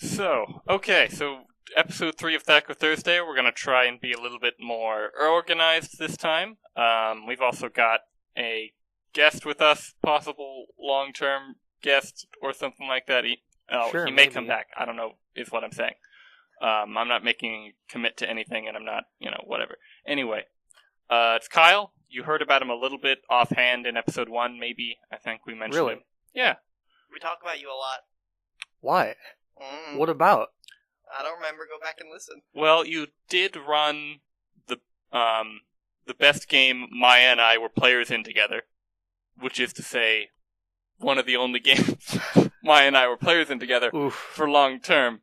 So episode 3 of Thac0 Thursday, we're going to try and be a little bit more organized this time. We've also got a guest with us, possible long-term guest or something like that. He may maybe come back. I don't know, is what I'm saying. I'm not making a commit to anything, and I'm not, whatever. Anyway, it's Kyle. You heard about him a little bit offhand in episode 1, maybe. I think we mentioned him. Yeah. We talk about you a lot. Why? What about? I don't remember. Go back and listen. Well, you did run the best game Maya and I were players in together, which is to say, one of the only games Maya and I were players in together for long term.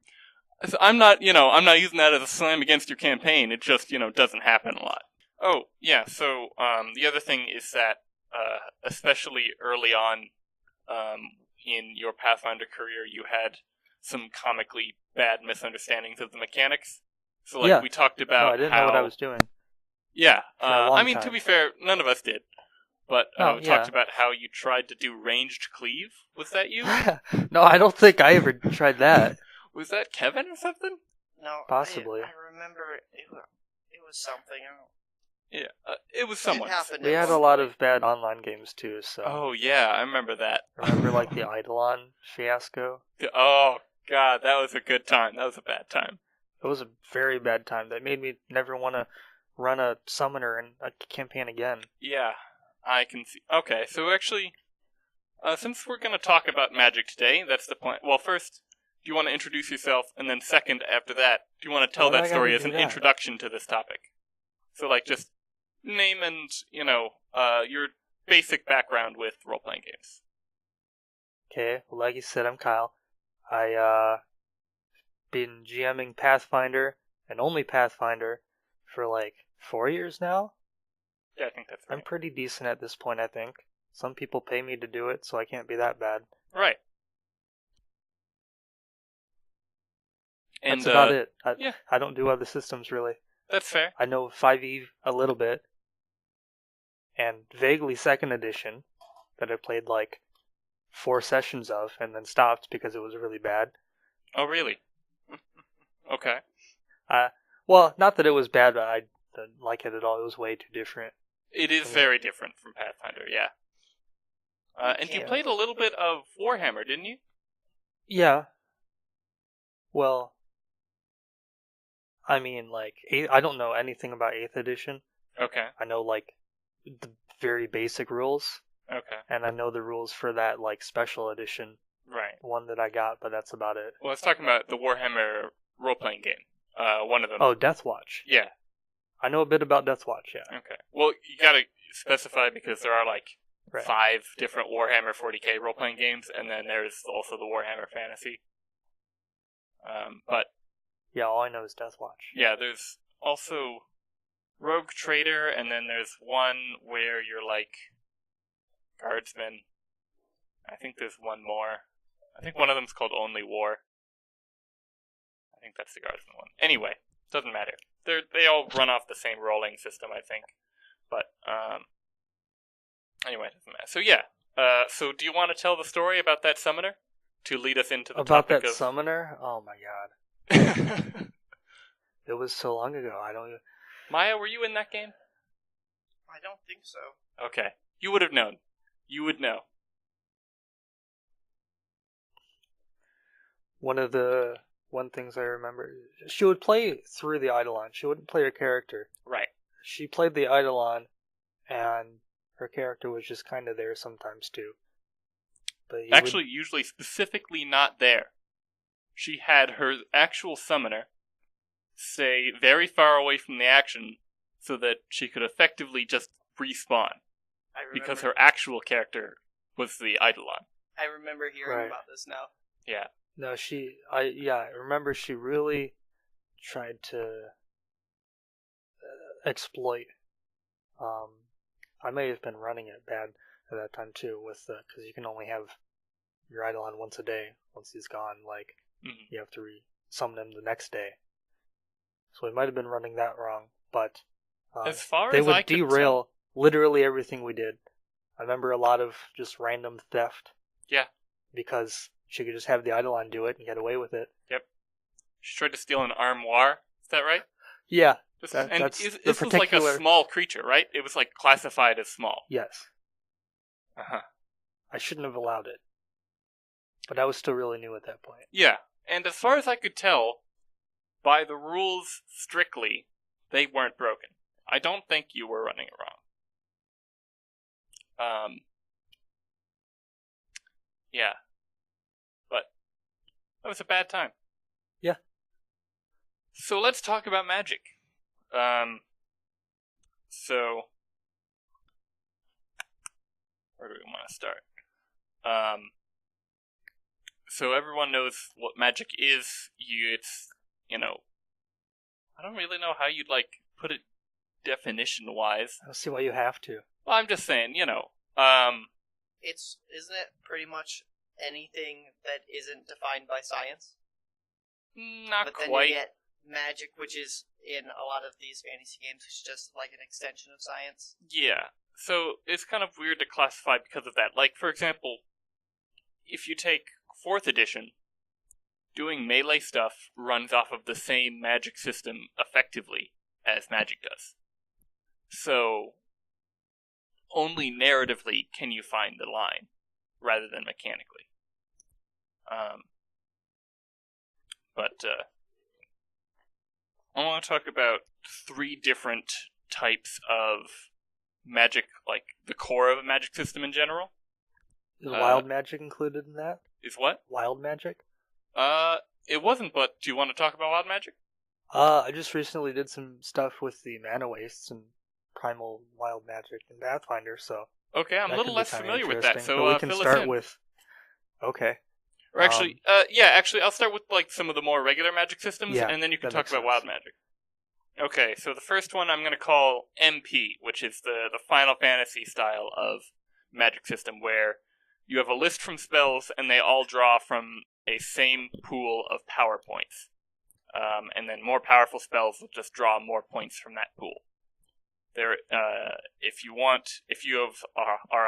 So I'm not using that as a slam against your campaign. It just, doesn't happen a lot. Oh, yeah, so the other thing is that, especially early on in your Pathfinder career, you had some comically bad misunderstandings of the mechanics. So, we talked about I didn't know what I was doing. Yeah, time. To be fair, none of us did. But we talked about how you tried to do ranged cleave. Was that you? No, I don't think I ever tried that. Was that Kevin or something? No, possibly. I remember it was something. Yeah, it was someone. We had a lot of bad online games too, so... Oh, yeah, I remember that. Remember, the Eidolon fiasco? Oh, God, that was a good time. That was a bad time. It was a very bad time. That made me never want to run a summoner in a campaign again. Yeah, I can see. Okay, so actually, since we're going to talk about magic today, that's the point. Well, first, do you want to introduce yourself? And then second, after that, do you want to tell that story as an introduction to this topic? So, just name and, your basic background with role-playing games. Okay, well, like you said, I'm Kyle. I, been GMing Pathfinder, and only Pathfinder, for 4 years now. Yeah, I think that's right. I'm pretty decent at this point, I think. Some people pay me to do it, so I can't be that bad. Right. That's about it. I don't do other systems, really. That's fair. I know 5e a little bit, and vaguely 2nd edition, that I played 4 sessions of, and then stopped because it was really bad. Oh, really? Okay. Well, not that it was bad, but I didn't like it at all. It was way too different. It is very different from Pathfinder, yeah. And you played a little bit of Warhammer, didn't you? Yeah. Well, I mean, I don't know anything about 8th edition. Okay. I know, the very basic rules. Okay. And I know the rules for that, special edition one that I got, but that's about it. Well, let's talk about the Warhammer role-playing game. One of them. Oh, Deathwatch. Yeah. I know a bit about Deathwatch, yeah. Okay. Well, you gotta specify because there are, 5 different Warhammer 40k role-playing games, and then there's also the Warhammer Fantasy. But... Yeah, all I know is Deathwatch. Yeah, there's also Rogue Trader, and then there's one where you're Guardsman. I think there's one more. I think one of them's called Only War. I think that's the Guardsman one. Anyway, doesn't matter. They all run off the same rolling system, I think. But, anyway, it doesn't matter. So, yeah. So do you want to tell the story about that summoner? To lead us into the about topic that of... summoner? Oh my god. It was so long ago, I don't even... Maya, were you in that game? I don't think so. Okay. You would have known. You would know. One things I remember, she would play through the Eidolon. She wouldn't play her character. Right. She played the Eidolon, and her character was just kind of there sometimes too. But actually, usually specifically not there. She had her actual summoner stay very far away from the action so that she could effectively just respawn. Because her actual character was the Eidolon. I remember hearing about this now. Yeah. No, I remember she really tried to exploit. I may have been running it bad at that time too, because you can only have your Eidolon once a day. Once he's gone, you have to summon him the next day. So we might have been running that wrong, but as far they as would I could derail literally everything we did. I remember a lot of just random theft. Yeah. Because She could just have the Eidolon do it and get away with it. Yep. She tried to steal an armoire. Is that right? Yeah. This That's was like a small creature, right? It was like classified as small. Yes. Uh-huh. I shouldn't have allowed it. But I was still really new at that point. Yeah. And as far as I could tell, by the rules strictly, they weren't broken. I don't think you were running it wrong. Yeah. But that was a bad time. Yeah. So let's talk about magic. So where do we want to start? So everyone knows what magic is. It's, I don't really know how you'd, put it definition-wise. I don't see why you have to. Well, I'm just saying, isn't it pretty much anything that isn't defined by science? Not but quite. Then you get magic, which is in a lot of these fantasy games, which is just like an extension of science. Yeah. So it's kind of weird to classify because of that. Like, for example, if you take 4th edition, doing melee stuff runs off of the same magic system effectively as magic does. So only narratively can you find the line, rather than mechanically. But I want to talk about 3 different types of magic, like the core of a magic system in general. Is wild magic included in that? Is what? Wild magic? It wasn't, but do you want to talk about wild magic? I just recently did some stuff with the mana wastes and primal wild magic in Pathfinder, so... Okay, I'm a little less familiar with that, so we can fill start us in. with... Okay. Or actually, I'll start with some of the more regular magic systems, and then you can talk about wild magic. Okay, so the first one I'm going to call MP, which is the Final Fantasy style of magic system, where you have a list from spells, and they all draw from a same pool of power points. And then more powerful spells will just draw more points from that pool. If you are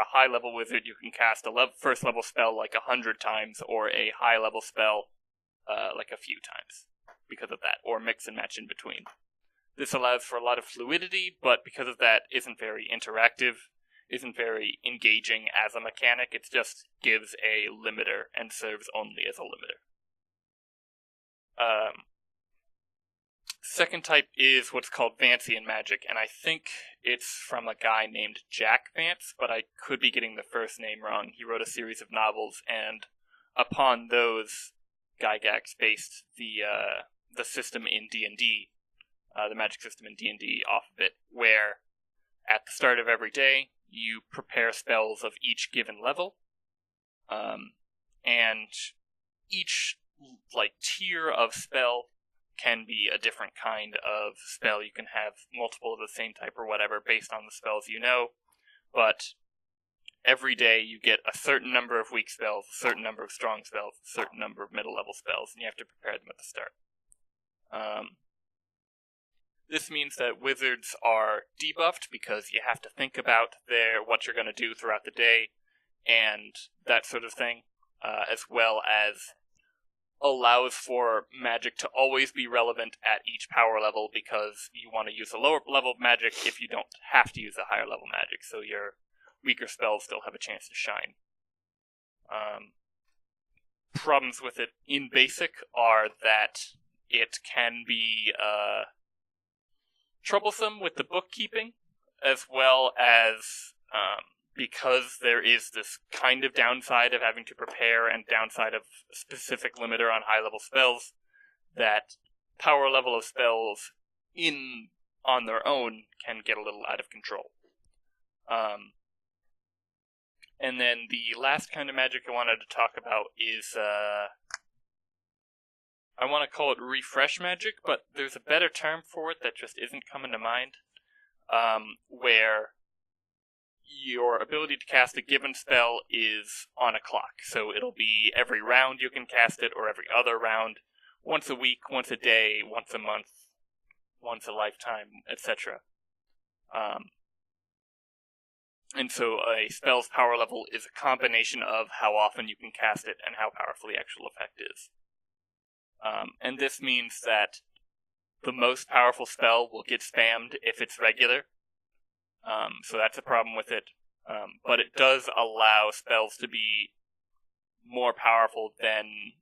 a high level wizard, you can cast a first level spell 100 times, or a high level spell a few times because of that, or mix and match in between. This allows for a lot of fluidity, but because of that, isn't very interactive, isn't very engaging as a mechanic. It just gives a limiter and serves only as a limiter. Second type is what's called Vancian magic, and I think it's from a guy named Jack Vance, but I could be getting the first name wrong. He wrote a series of novels, and upon those, Gygax based the system in D&D, the magic system in D&D off of it, where at the start of every day, you prepare spells of each given level, and each tier of spell can be a different kind of spell. You can have multiple of the same type or whatever based on the spells you know, but every day you get a certain number of weak spells, a certain number of strong spells, a certain number of middle level spells, and you have to prepare them at the start. This means that wizards are debuffed because you have to think about what you're going to do throughout the day and that sort of thing, as well as allows for magic to always be relevant at each power level, because you want to use a lower level of magic if you don't have to use a higher level magic, so your weaker spells still have a chance to shine. Problems with it in basic are that it can be troublesome with the bookkeeping, as well as because there is this kind of downside of having to prepare and downside of a specific limiter on high-level spells, that power level of spells on their own can get a little out of control. And then the last kind of magic I wanted to talk about is, I want to call it refresh magic, but there's a better term for it that just isn't coming to mind, where your ability to cast a given spell is on a clock. So it'll be every round you can cast it, or every other round, once a week, once a day, once a month, once a lifetime, etc. And so a spell's power level is a combination of how often you can cast it and how powerful the actual effect is. And this means that the most powerful spell will get spammed if it's regular. So that's a problem with it. But it does allow spells to be more powerful than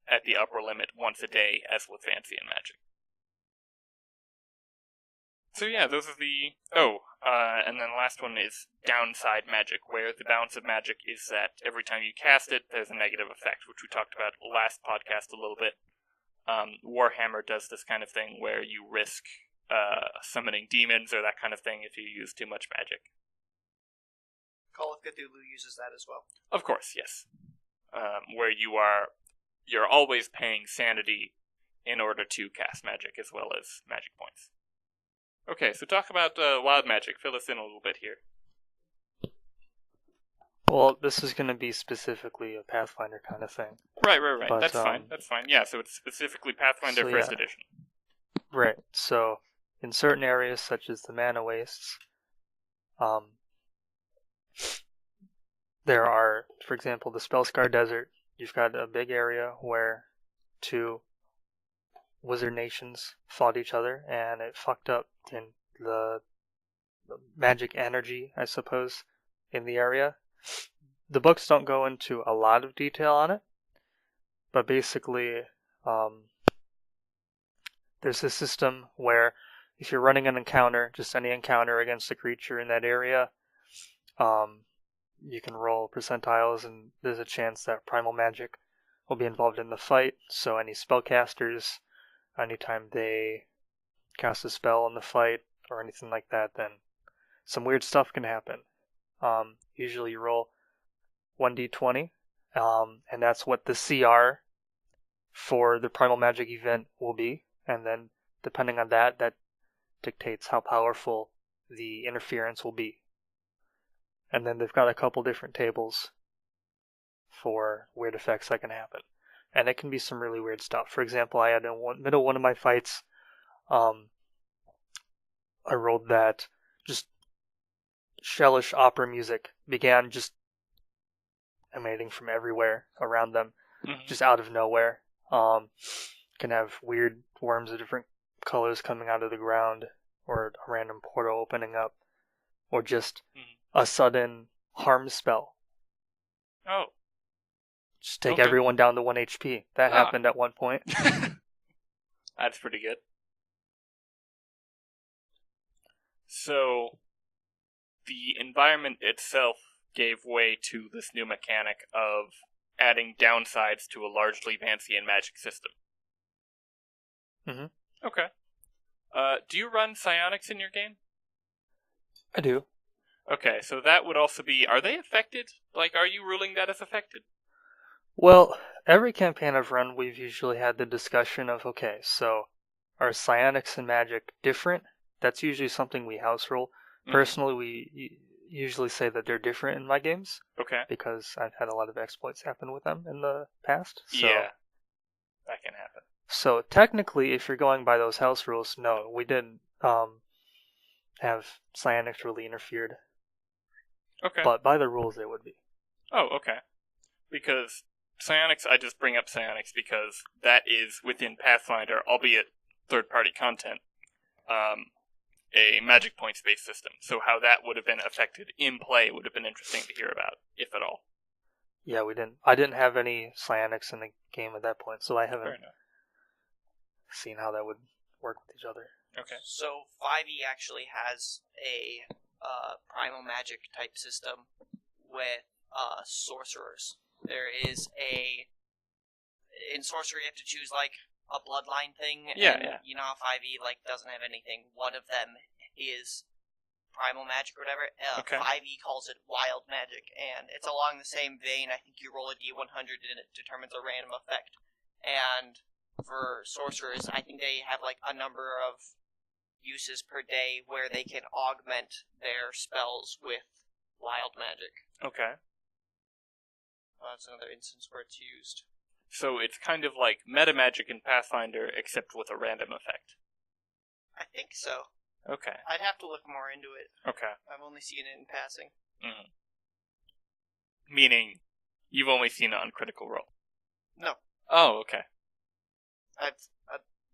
at the upper limit once a day, as with Fancy and Magic. So yeah, those are the... and then the last one is Downside Magic, where the balance of magic is that every time you cast it, there's a negative effect, which we talked about last podcast a little bit. Warhammer does this kind of thing where you risk summoning demons or that kind of thing if you use too much magic. Call of Cthulhu uses that as well. Of course, yes. Where you're always paying sanity in order to cast magic as well as magic points. Okay, so talk about wild magic. Fill us in a little bit here. Well, this is going to be specifically a Pathfinder kind of thing. Right. But, That's fine. Yeah, so it's specifically Pathfinder First Edition. Right. So, in certain areas, such as the Mana Wastes, there are, for example, the Spellscar Desert. You've got a big area where two wizard nations fought each other, and it fucked up in the magic energy, I suppose, in the area. The books don't go into a lot of detail on it, but basically, there's a system where if you're running an encounter, just any encounter against a creature in that area, you can roll percentiles, and there's a chance that primal magic will be involved in the fight. So any spellcasters, anytime they cast a spell in the fight or anything like that, then some weird stuff can happen. Usually you roll 1d20, and that's what the CR for the primal magic event will be. And then depending on that dictates how powerful the interference will be. And then they've got a couple different tables for weird effects that can happen. And it can be some really weird stuff. For example, I had in middle of one of my fights, I rolled that just shellish opera music began just emanating from everywhere around them, just out of nowhere. Can have weird worms of different colors coming out of the ground, or a random portal opening up, or just a sudden harm spell. Oh. Just take everyone down to 1 HP. That happened at one point. That's pretty good. So, the environment itself gave way to this new mechanic of adding downsides to a largely fancy and magic system. Mm-hmm. Okay. Do you run psionics in your game? I do. Okay, so that would also be... Are they affected? Like, are you ruling that as affected? Well, every campaign I've run, we've usually had the discussion of, okay, so are psionics and magic different? That's usually something we house rule. Personally, we usually say that they're different in my games. Okay. Because I've had a lot of exploits happen with them in the past. So. Yeah, that can happen. So technically, if you're going by those house rules, no, we didn't have psionics really interfered. Okay. But by the rules, they would be. Oh, okay. Because psionics, I just bring up psionics because that is within Pathfinder, albeit third-party content, a magic points-based system. So how that would have been affected in play would have been interesting to hear about, if at all. Yeah, we didn't. I didn't have any psionics in the game at that point, so I haven't seen how that would work with each other. Okay. So 5e actually has a primal magic type system with sorcerers. There is in sorcery you have to choose like a bloodline thing. Yeah. You know how 5e like doesn't have anything. One of them is primal magic or whatever. Okay. 5e calls it wild magic, and it's along the same vein. I think you roll a d100 and it determines a random effect. And for sorcerers, I think they have like a number of uses per day where they can augment their spells with wild magic. Okay. That's another instance where it's used. So it's kind of like meta magic in Pathfinder, except with a random effect. I think so. Okay. I'd have to look more into it. Okay. I've only seen it in passing. Mm. Meaning, you've only seen it on Critical Role. No. Oh, okay. I've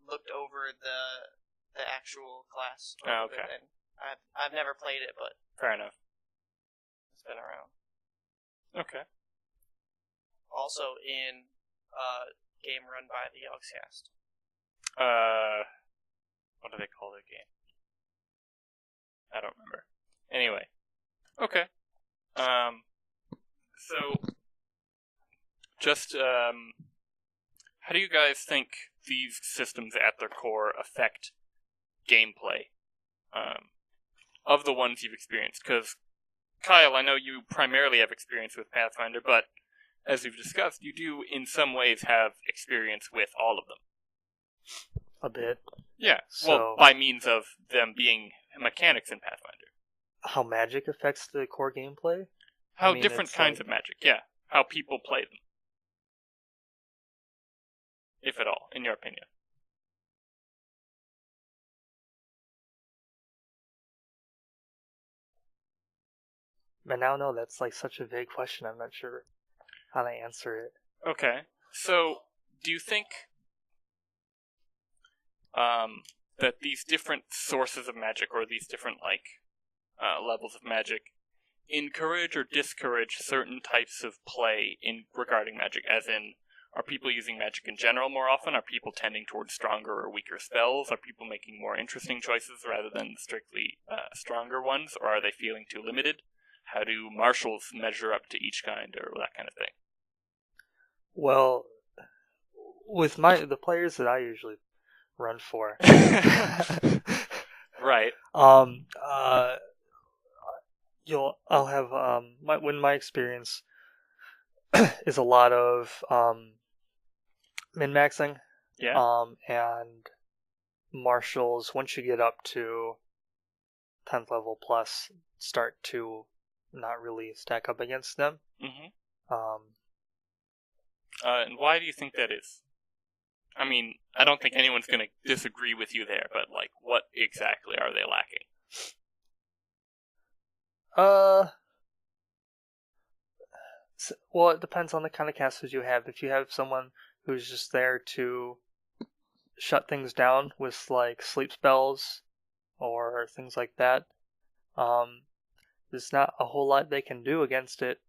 looked over the actual class. Oh, okay. And I've never played it, but Fair enough. it's been around. Okay. Also in a game run by the Yogscast. What do they call their game? I don't remember. Anyway. Okay. So, just, how do you guys think these systems at their core affect gameplay? Of the ones you've experienced? Because, Kyle, I know you primarily have experience with Pathfinder, but as we've discussed, you do in some ways have experience with all of them. A bit. Yeah, So, well, by means of them being mechanics in Pathfinder. How magic affects the core gameplay? How different kinds of magic, yeah. How people play them. If at all, in your opinion. But now, no, that's like such a vague question. I'm not sure how to answer it. Okay, so do you think that these different sources of magic, or these different levels of magic, encourage or discourage certain types of play in regarding magic? As in, are people using magic in general more often? Are people tending towards stronger or weaker spells? Are people making more interesting choices rather than strictly stronger ones? Or are they feeling too limited? How do marshals measure up to each kind, or that kind of thing? Well, with the players that I usually run for, right. I'll have my experience is a lot of min-maxing. Yeah. And marshals, once you get up to 10th level plus, start to not really stack up against them. Mm-hmm. And why do you think that is? I mean, I don't think anyone's going to disagree with you there, but what exactly are they lacking? Well, it depends on the kind of casters you have. If you have someone who's just there to shut things down with sleep spells or things like that, there's not a whole lot they can do against it,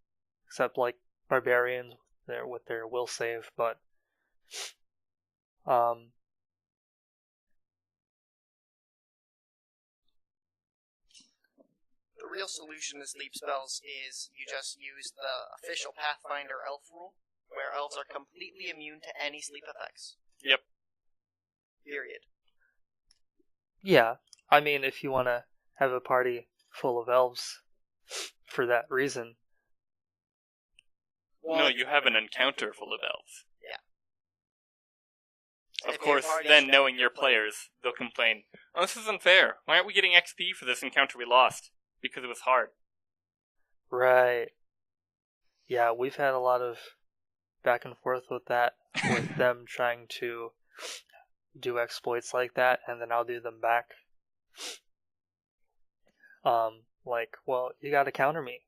except barbarians with their will save. But the real solution to sleep spells is you just use the official Pathfinder elf rule, where elves are completely immune to any sleep effects. Yep. Period. Yeah, I mean, if you want to have a party full of elves for that reason. Well, no, you have an encounter full of elves. Yeah. Of course, then knowing your players, they'll complain, "Oh, this is unfair. Why aren't we getting XP for this encounter we lost? Because it was hard." Right. Yeah, we've had a lot of back and forth with that, with them trying to do exploits like that, and then I'll do them back. Well, you gotta counter me,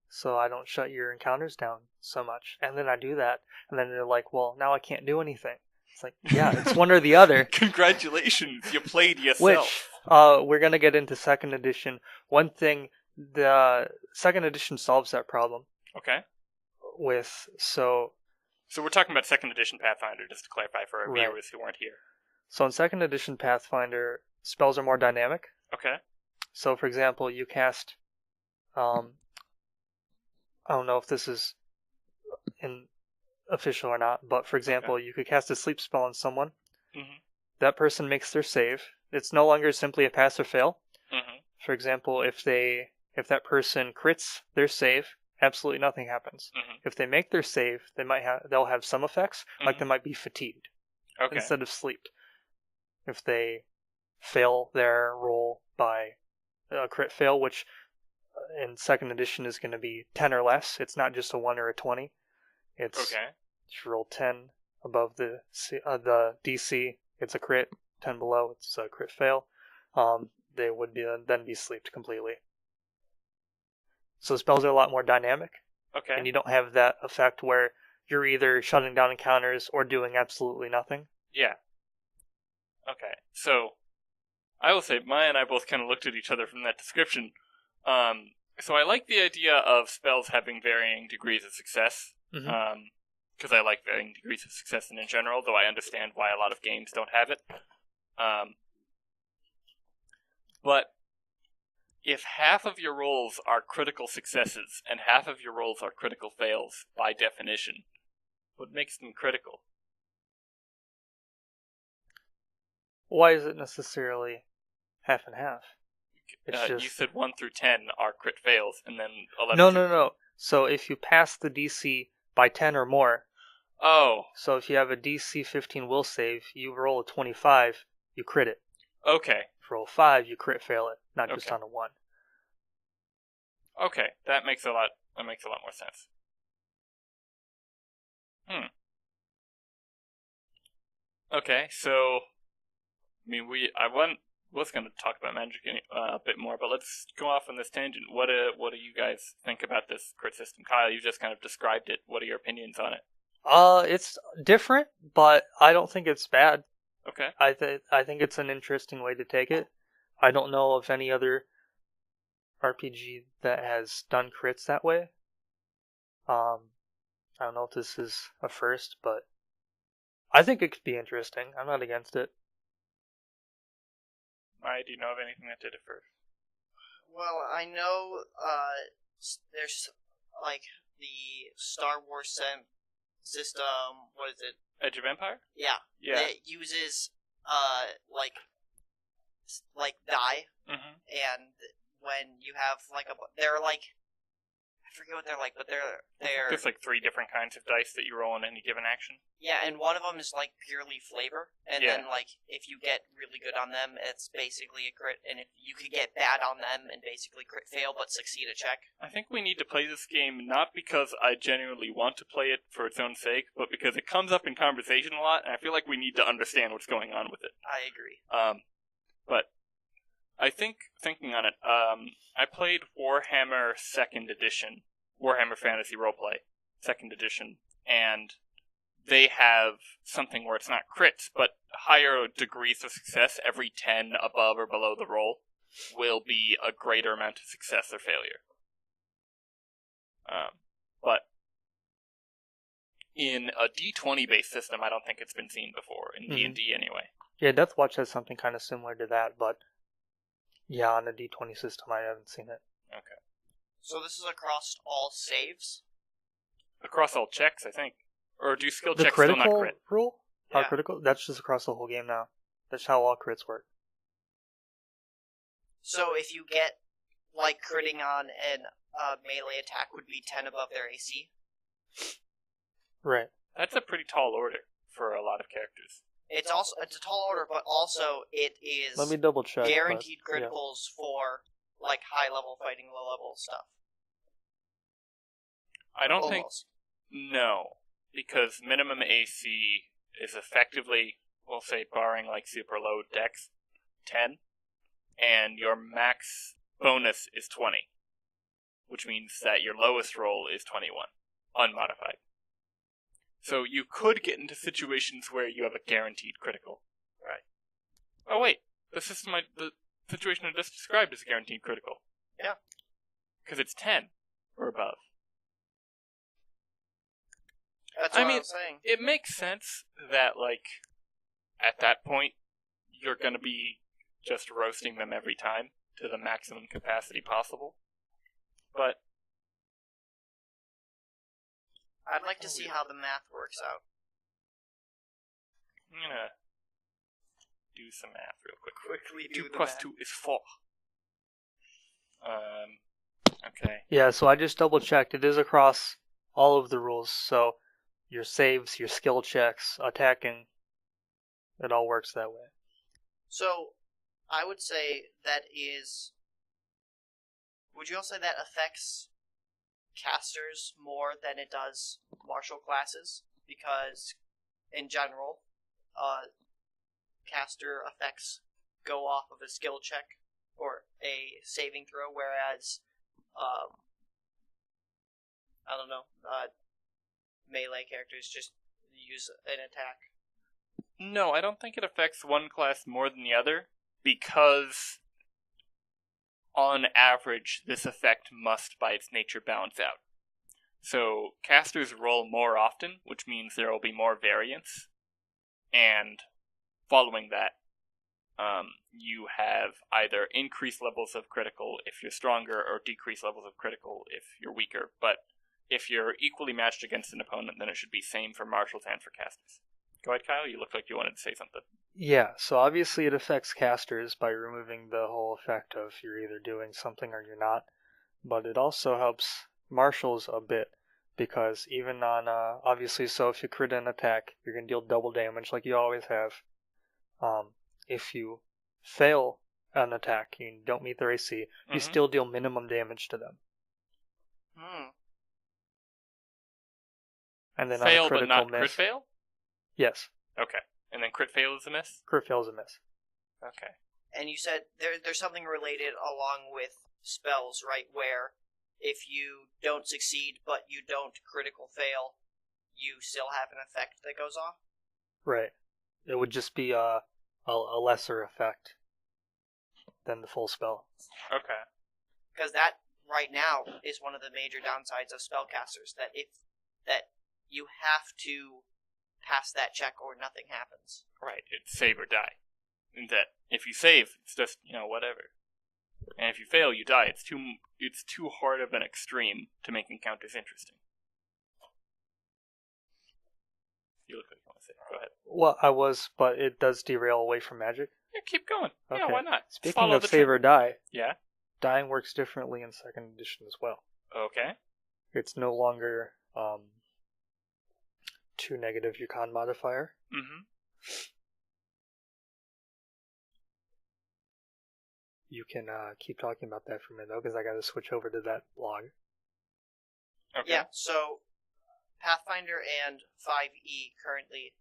so I don't shut your encounters down so much. And then I do that, and then they're like, well, now I can't do anything. It's like, yeah, it's one or the other. Congratulations, you played yourself. Which, we're gonna get into 2nd edition. One thing, the 2nd edition solves that problem. Okay. So we're talking about 2nd edition Pathfinder, just to clarify for our viewers who weren't here. So in 2nd edition Pathfinder, spells are more dynamic. Okay. So, for example, you cast, I don't know if this is official or not, but for example, you could cast a sleep spell on someone. Mm-hmm. That person makes their save. It's no longer simply a pass or fail. Mm-hmm. For example, if that person crits their save, absolutely nothing happens. Mm-hmm. If they make their save, they'll have some effects, like they might be fatigued instead of sleep. If they fail their roll by a crit fail, which in 2nd edition is going to be 10 or less. It's not just a 1 or a 20. It's you roll 10 above the DC, it's a crit. 10 below, it's a crit fail. They would then be sleeped completely. So spells are a lot more dynamic. Okay. And you don't have that effect where you're either shutting down encounters or doing absolutely nothing. Yeah. Okay. So, I will say, Maya and I both kind of looked at each other from that description. So I like the idea of spells having varying degrees of success. Because I like varying degrees of success in general, though I understand why a lot of games don't have it. But if half of your rolls are critical successes and half of your rolls are critical fails, by definition, what makes them critical? Why is it necessarily half and half? You said 1 through 10 are crit fails, and then 11 No. So if you pass the DC by 10 or more... Oh. So if you have a DC 15 will save, you roll a 25, you crit it. Okay. If you roll 5, you crit fail it, not just on a 1. Okay, that makes a lot more sense. Okay, so I was going to talk about magic a bit more, but let's go off on this tangent. What do you guys think about this crit system? Kyle, you just kind of described it. What are your opinions on it? It's different, but I don't think it's bad. Okay. I think it's an interesting way to take it. I don't know of any other RPG that has done crits that way. I don't know if this is a first, but I think it could be interesting. I'm not against it. Maya, do you know of anything that did it first? Well, I know there's like the Star Wars system. What is it? Edge of Empire? Yeah. It uses like die, and when you have they're like, I forget what they're like, but they're there's like 3 different kinds of dice that you roll in any given action. Yeah, and one of them is like purely flavor, and then like if you get really good on them, it's basically a crit, and if you could get bad on them and basically crit fail but succeed a check. I think we need to play this game not because I genuinely want to play it for its own sake, but because it comes up in conversation a lot, and I feel like we need to understand what's going on with it. I agree. But I think, thinking on it, I played Warhammer 2nd Edition, Warhammer Fantasy Roleplay 2nd Edition, and they have something where it's not crits, but higher degrees of success. Every 10 above or below the roll will be a greater amount of success or failure. But in a D20-based system, I don't think it's been seen before, in D&D anyway. Yeah, Death Watch has something kind of similar to that, but yeah, on a D20 system, I haven't seen it. Okay. So this is across all saves? Across all checks, I think. Or do skill checks still not crit? The critical rule? Yeah. Critical? That's just across the whole game now. That's how all crits work. So if you get, like, critting on an melee attack would be 10 above their AC? Right. That's a pretty tall order for a lot of characters. It's a tall order, but also it is Let me double check. guaranteed criticals for like high level fighting, low level stuff. I don't think no, because minimum AC is effectively, we'll say, barring like super low dex, 10, and your max bonus is 20, which means that your lowest roll is 21, unmodified. So you could get into situations where you have a guaranteed critical. Right. Oh wait, the situation I just described is a guaranteed critical. Yeah. Because it's 10 or above. That's what I'm saying. It makes sense that, like, at that point, you're going to be just roasting them every time to the maximum capacity possible. But I'd like to see how the math works out. I'm going to do some math real quick. Quickly do 2 the plus math. 2 is 4. Okay. Yeah, so I just double checked. It is across all of the rules. So your saves, your skill checks, attacking, it all works that way. So I would say that is... Would you also say that affects casters more than it does martial classes? Because, in general, caster effects go off of a skill check or a saving throw, whereas I don't know, melee characters just use an attack? No, I don't think it affects one class more than the other, because on average, this effect must by its nature balance out. So, casters roll more often, which means there will be more variance, and following that, you have either increased levels of critical if you're stronger, or decreased levels of critical if you're weaker. But if you're equally matched against an opponent, then it should be same for marshals and for casters. Go ahead, Kyle. You look like you wanted to say something. Yeah, so obviously it affects casters by removing the whole effect of you're either doing something or you're not. But it also helps marshals a bit, because even on, obviously, so if you crit an attack, you're going to deal double damage like you always have. If you fail an attack, you don't meet their AC, you still deal minimum damage to them. And then fail, on a critical but not miss, crit fail? Yes. Okay. And then crit fail is a miss? Crit fail is a miss. Okay. And you said there's something related along with spells, right? Where if you don't succeed but you don't critical fail, you still have an effect that goes off? Right. It would just be a lesser effect than the full spell. Okay. Because that, right now, is one of the major downsides of spellcasters, that you have to pass that check or nothing happens. Right, it's save or die. And that if you save, it's just, whatever. And if you fail, you die. It's too hard of an extreme to make encounters interesting. You look like you want to say it. Go ahead. Well, I was, but it does derail away from magic. Yeah, keep going. Okay. Yeah, why not? Speaking Follow of the save trend. or die, Yeah? dying works differently in 2nd edition as well. Okay. It's no longer 2 negative your con modifier. Mm-hmm. You can keep talking about that for a minute, though, because I got to switch over to that log. Okay. Yeah, so Pathfinder and 5e currently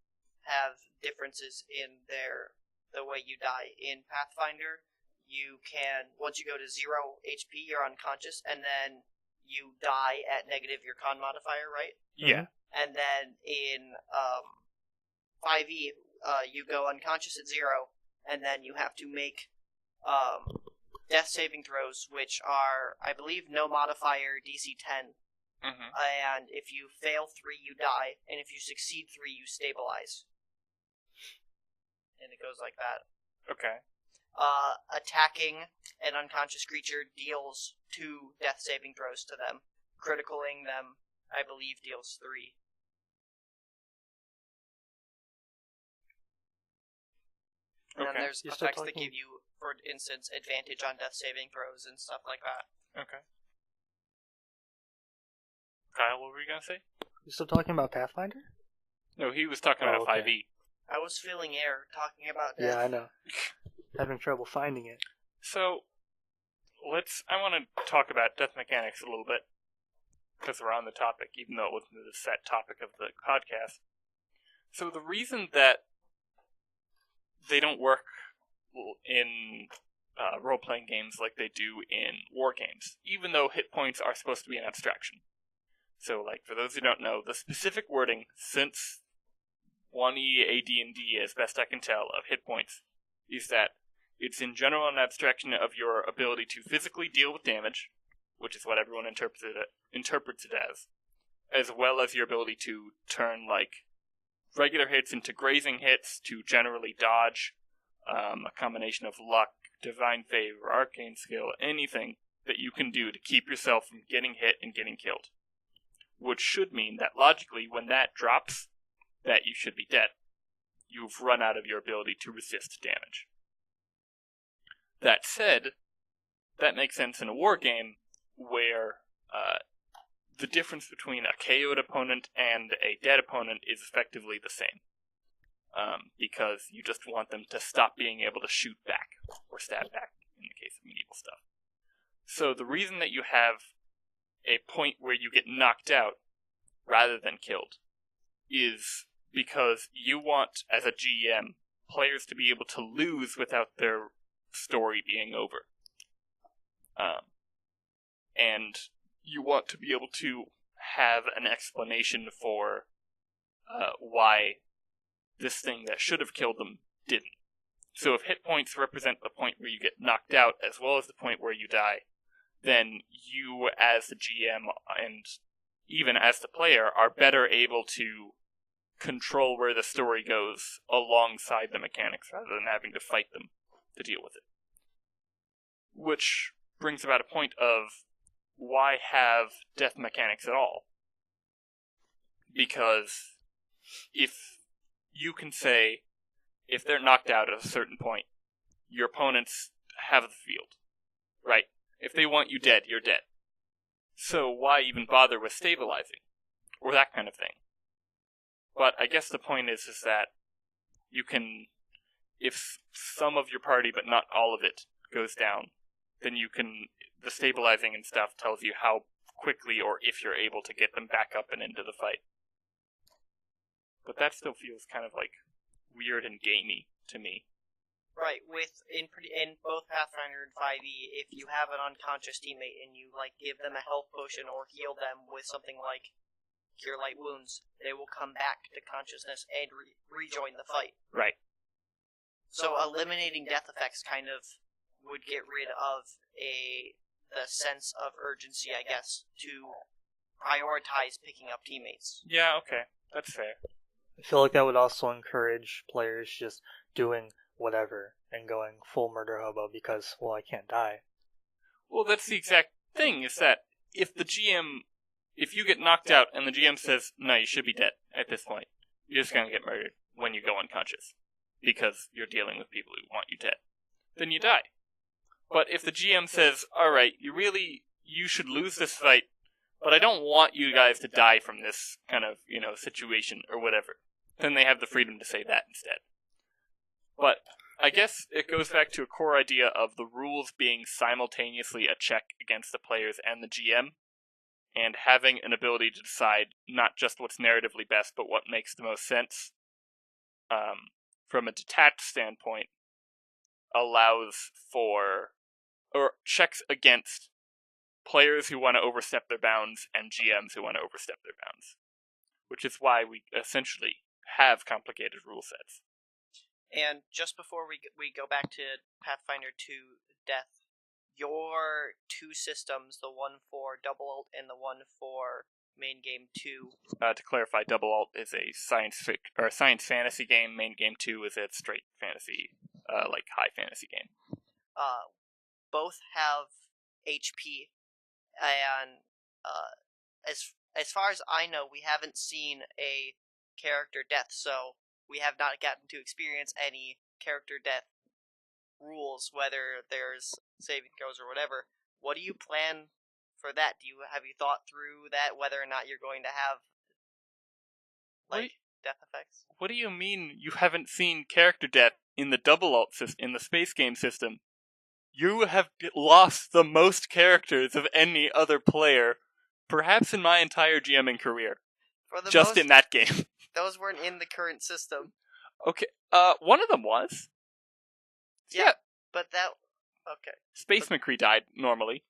have differences in the way you die. In Pathfinder, you can, once you go to 0 HP, you're unconscious, and then you die at negative your con modifier, right? Yeah. And then in 5e, you go unconscious at 0, and then you have to make death saving throws, which are, I believe, no modifier, DC 10. Mm-hmm. And if you fail 3, you die, and if you succeed 3, you stabilize. And it goes like that. Okay. Attacking an unconscious creature deals 2 death saving throws to them. Criticaling them, I believe, deals 3. And then there's effects that give you, for instance, advantage on death saving throws and stuff like that. Okay. Kyle, what were you going to say? You still talking about Pathfinder? No, he was talking about okay. 5e. I was feeling air talking about death. Yeah, I know. Having trouble finding it. So, I want to talk about death mechanics a little bit, because we're on the topic, even though it wasn't the set topic of the podcast. So the reason that they don't work in role-playing games like they do in war games, even though hit points are supposed to be an abstraction. So, for those who don't know, the specific wording since 1E AD&D, as best I can tell, of hit points, is that it's in general an abstraction of your ability to physically deal with damage, which is what everyone interprets it as well as your ability to turn, regular hits into grazing hits, to generally dodge, a combination of luck, divine favor, arcane skill, anything that you can do to keep yourself from getting hit and getting killed. Which should mean that logically, when that drops, that you should be dead. You've run out of your ability to resist damage. That said, that makes sense in a war game where the difference between a KO'd opponent and a dead opponent is effectively the same. Because you just want them to stop being able to shoot back, or stab back, in the case of medieval stuff. So the reason that you have a point where you get knocked out, rather than killed, is because you want, as a GM, players to be able to lose without their story being over. And you want to be able to have an explanation for why this thing that should have killed them didn't. So if hit points represent the point where you get knocked out as well as the point where you die, then you as the GM and even as the player are better able to control where the story goes alongside the mechanics rather than having to fight them to deal with it. Which brings about a point of why have death mechanics at all? Because if you can say, if they're knocked out at a certain point, your opponents have the field, right? If they want you dead, you're dead. So why even bother with stabilizing? Or that kind of thing. But I guess the point is that you can, if some of your party, but not all of it, goes down, then you can, the stabilizing and stuff tells you how quickly or if you're able to get them back up and into the fight. But that still feels kind of like weird and gamey to me. Right, in both Pathfinder and 5e, if you have an unconscious teammate and you give them a health potion or heal them with something like Cure Light Wounds, they will come back to consciousness and rejoin the fight. Right. So eliminating death effects kind of would get rid of the sense of urgency, I guess, to prioritize picking up teammates. Yeah, okay. That's fair. I feel like that would also encourage players just doing whatever and going full murder hobo because, well, I can't die. Well, that's the exact thing, is that if you get knocked out and the GM says, no, you should be dead at this point, you're just gonna get murdered when you go unconscious, because you're dealing with people who want you dead, then you die. But if the GM says, alright, you should lose this fight, but I don't want you guys to die from this kind of, situation or whatever, then they have the freedom to say that instead. But I guess it goes back to a core idea of the rules being simultaneously a check against the players and the GM, and having an ability to decide not just what's narratively best, but what makes the most sense, from a detached standpoint, allows for, or checks against, players who want to overstep their bounds and GMs who want to overstep their bounds. Which is why we essentially have complicated rule sets. And just before we go back to Pathfinder 2 Death, your two systems, the one for Double Alt and the one for Main Game 2... to clarify, Double Alt is a science fantasy game. Main Game 2 is a straight fantasy, high fantasy game. Both have HP, and as far as I know, we haven't seen a character death, so we have not gotten to experience any character death rules, whether there's saving throws or whatever. What do you plan for that? Have you thought through that, whether or not you're going to have death effects? What do you mean you haven't seen character death in the Double Alt in the space game system? You have lost the most characters of any other player, perhaps in my entire GMing career. In that game. Those weren't in the current system. Okay, one of them was. Yeah. But that... Okay. Space McCree died, normally.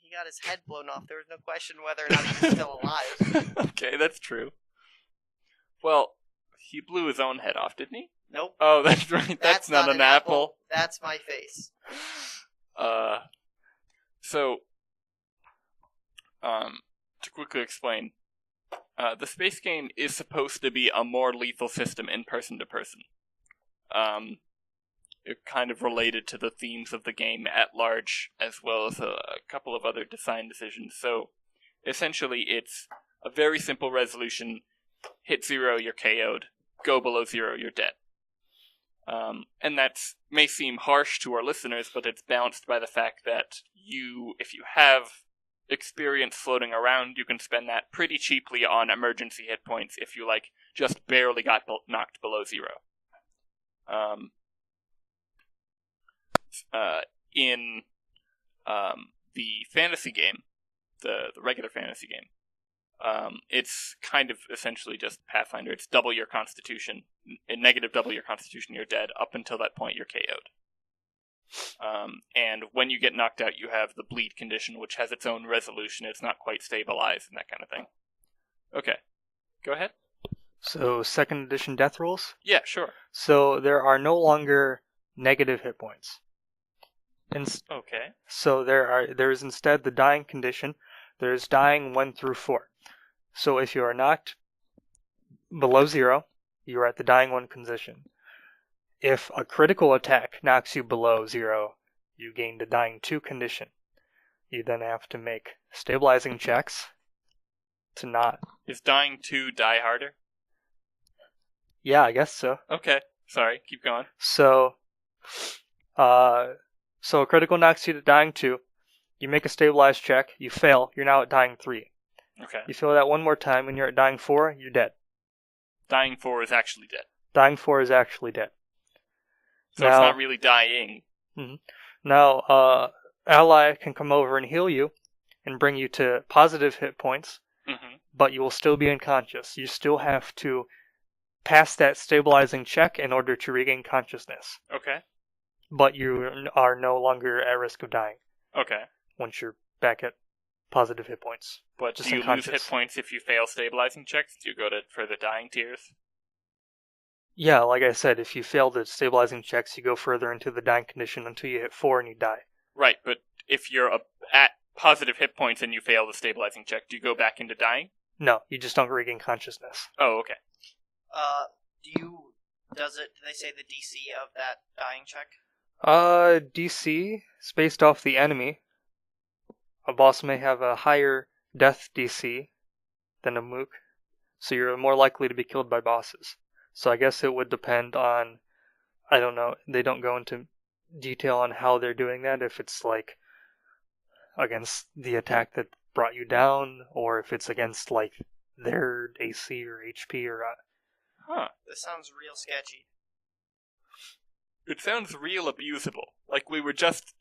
He got his head blown off. There was no question whether or not he was still alive. Okay, that's true. Well, he blew his own head off, didn't he? Nope. Oh, that's right. That's not an apple. That's my face. To quickly explain, the space game is supposed to be a more lethal system in person to person. It kind of related to the themes of the game at large, as well as a couple of other design decisions. So, essentially, it's a very simple resolution. Hit 0, you're KO'd. Go below 0, you're dead. And that may seem harsh to our listeners, but it's balanced by the fact that if you have experience floating around, you can spend that pretty cheaply on emergency hit points if you, just barely got knocked below 0. In the fantasy game, the regular fantasy game, it's kind of essentially just Pathfinder. It's double your constitution. Negative double your constitution, you're dead. Up until that point, you're KO'd. And when you get knocked out, you have the bleed condition, which has its own resolution. It's not quite stabilized and that kind of thing. Okay, go ahead. So, second edition death rules? Yeah, sure. So, there are no longer negative hit points. Okay. So, there is instead the dying condition. There is dying 1 through 4. So, if you are knocked below 0, you are at the dying 1 condition. If a critical attack knocks you below 0, you gain the dying 2 condition. You then have to make stabilizing checks to not... Is dying 2 die harder? Yeah, I guess so. Okay, sorry, keep going. So a critical knocks you to dying 2. You make a stabilized check, you fail, you're now at dying 3. Okay. You fail that one more time, and you're at dying 4, you're dead. Dying 4 is actually dead. Dying 4 is actually dead. So now, it's not really dying. Mm-hmm. Now, ally can come over and heal you and bring you to positive hit points, but you will still be unconscious. You still have to pass that stabilizing check in order to regain consciousness. Okay. But you are no longer at risk of dying. Okay. Once you're back at positive hit points. But do you lose hit points if you fail stabilizing checks? Do you go to further dying tiers? Yeah, like I said, if you fail the stabilizing checks, you go further into the dying condition until you hit 4 and you die. Right, but if you're at positive hit points and you fail the stabilizing check, do you go back into dying? No, you just don't regain consciousness. Oh, okay. Do they say the DC of that dying check? DC is based off the enemy. A boss may have a higher death DC than a mook, so you're more likely to be killed by bosses. So I guess it would depend on, I don't know, they don't go into detail on how they're doing that, if it's like against the attack that brought you down, or if it's against like their AC or HP or... Huh. This sounds real sketchy. It sounds real abusable. Like we were just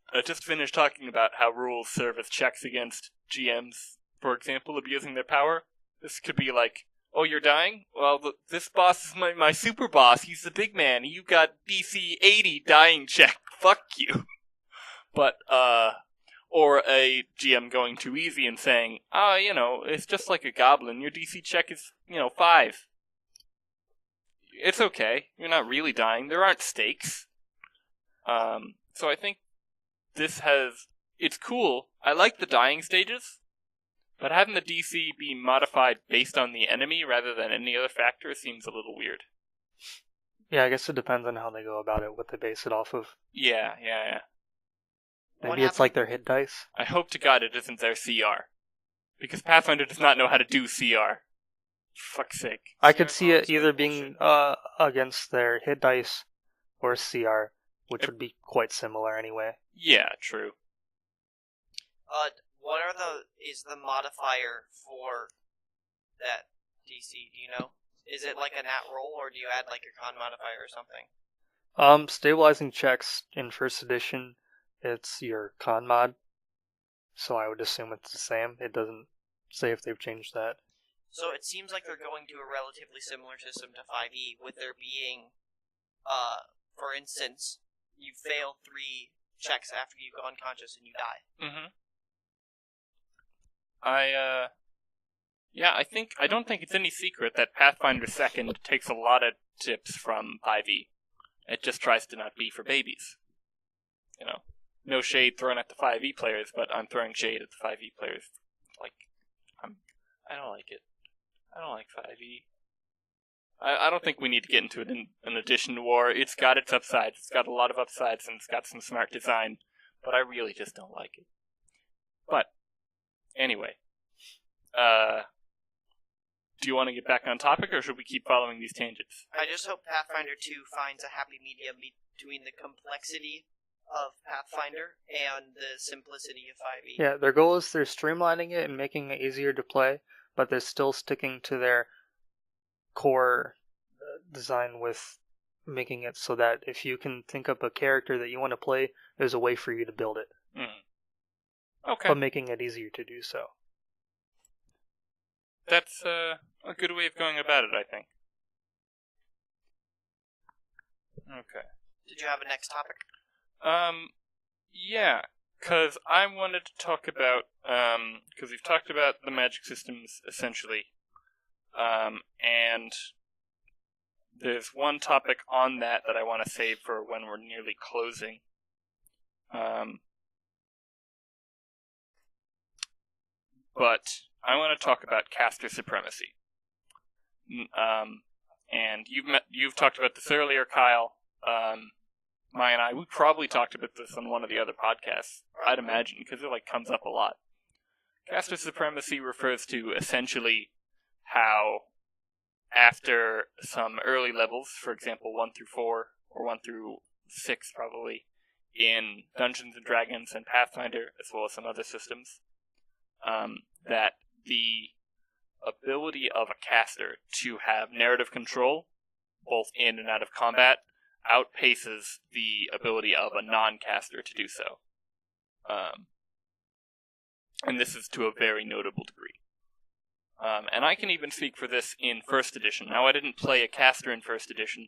finished talking about how rules serve as checks against GMs, for example, abusing their power. This could be like, oh, you're dying? Well, this boss is my super boss. He's the big man. You got DC 80 dying check. Fuck you. But, or a GM going too easy and saying, it's just like a goblin. Your DC check is, 5. It's okay. You're not really dying. There aren't stakes. So I think it's cool. I like the dying stages, but having the DC be modified based on the enemy rather than any other factor seems a little weird. Yeah, I guess it depends on how they go about it, what they base it off of. Yeah. Maybe it's like their hit dice? I hope to God it isn't their CR. Because Pathfinder does not know how to do CR. For fuck's sake. I could see it either being against their hit dice or CR, which would be quite similar anyway. Yeah, true. What is the modifier for that DC? Do you know? Is it like a nat roll, or do you add like a con modifier or something? Stabilizing checks in first edition, it's your con mod. So I would assume it's the same. It doesn't say if they've changed that. So it seems like they're going to a relatively similar system to 5e, with there being, for instance, you fail 3 checks after you go unconscious and you die. Mm-hmm. I don't think it's any secret that Pathfinder 2nd takes a lot of tips from 5e. It just tries to not be for babies. No shade thrown at the 5e players, but I'm throwing shade at the 5e players. I don't like it. I don't like 5e. I don't think we need to get into an edition war. It's got its upsides. It's got a lot of upsides, and it's got some smart design. But I really just don't like it. But, anyway. Do you want to get back on topic, or should we keep following these tangents? I just hope Pathfinder 2 finds a happy medium between the complexity of Pathfinder and the simplicity of 5e. Yeah, their goal is they're streamlining it and making it easier to play, but they're still sticking to their core design with making it so that if you can think of a character that you want to play, there's a way for you to build it. Okay. But making it easier to do so. That's a good way of going about it, I think. Okay. Did you have a next topic? Yeah, because I wanted to talk about, because we've talked about the magic systems, essentially, and there's one topic on that I want to save for when we're nearly closing. But I want to talk about caster supremacy. And you've talked about this earlier, Kyle. Maya and I, we probably talked about this on one of the other podcasts, I'd imagine, because it comes up a lot. Caster supremacy refers to essentially how after some early levels, for example 1 through 4, or 1 through 6 probably, in Dungeons & Dragons and Pathfinder, as well as some other systems, that the ability of a caster to have narrative control, both in and out of combat, outpaces the ability of a non-caster to do so. And this is to a very notable degree. And I can even speak for this in 1st edition. Now, I didn't play a caster in 1st edition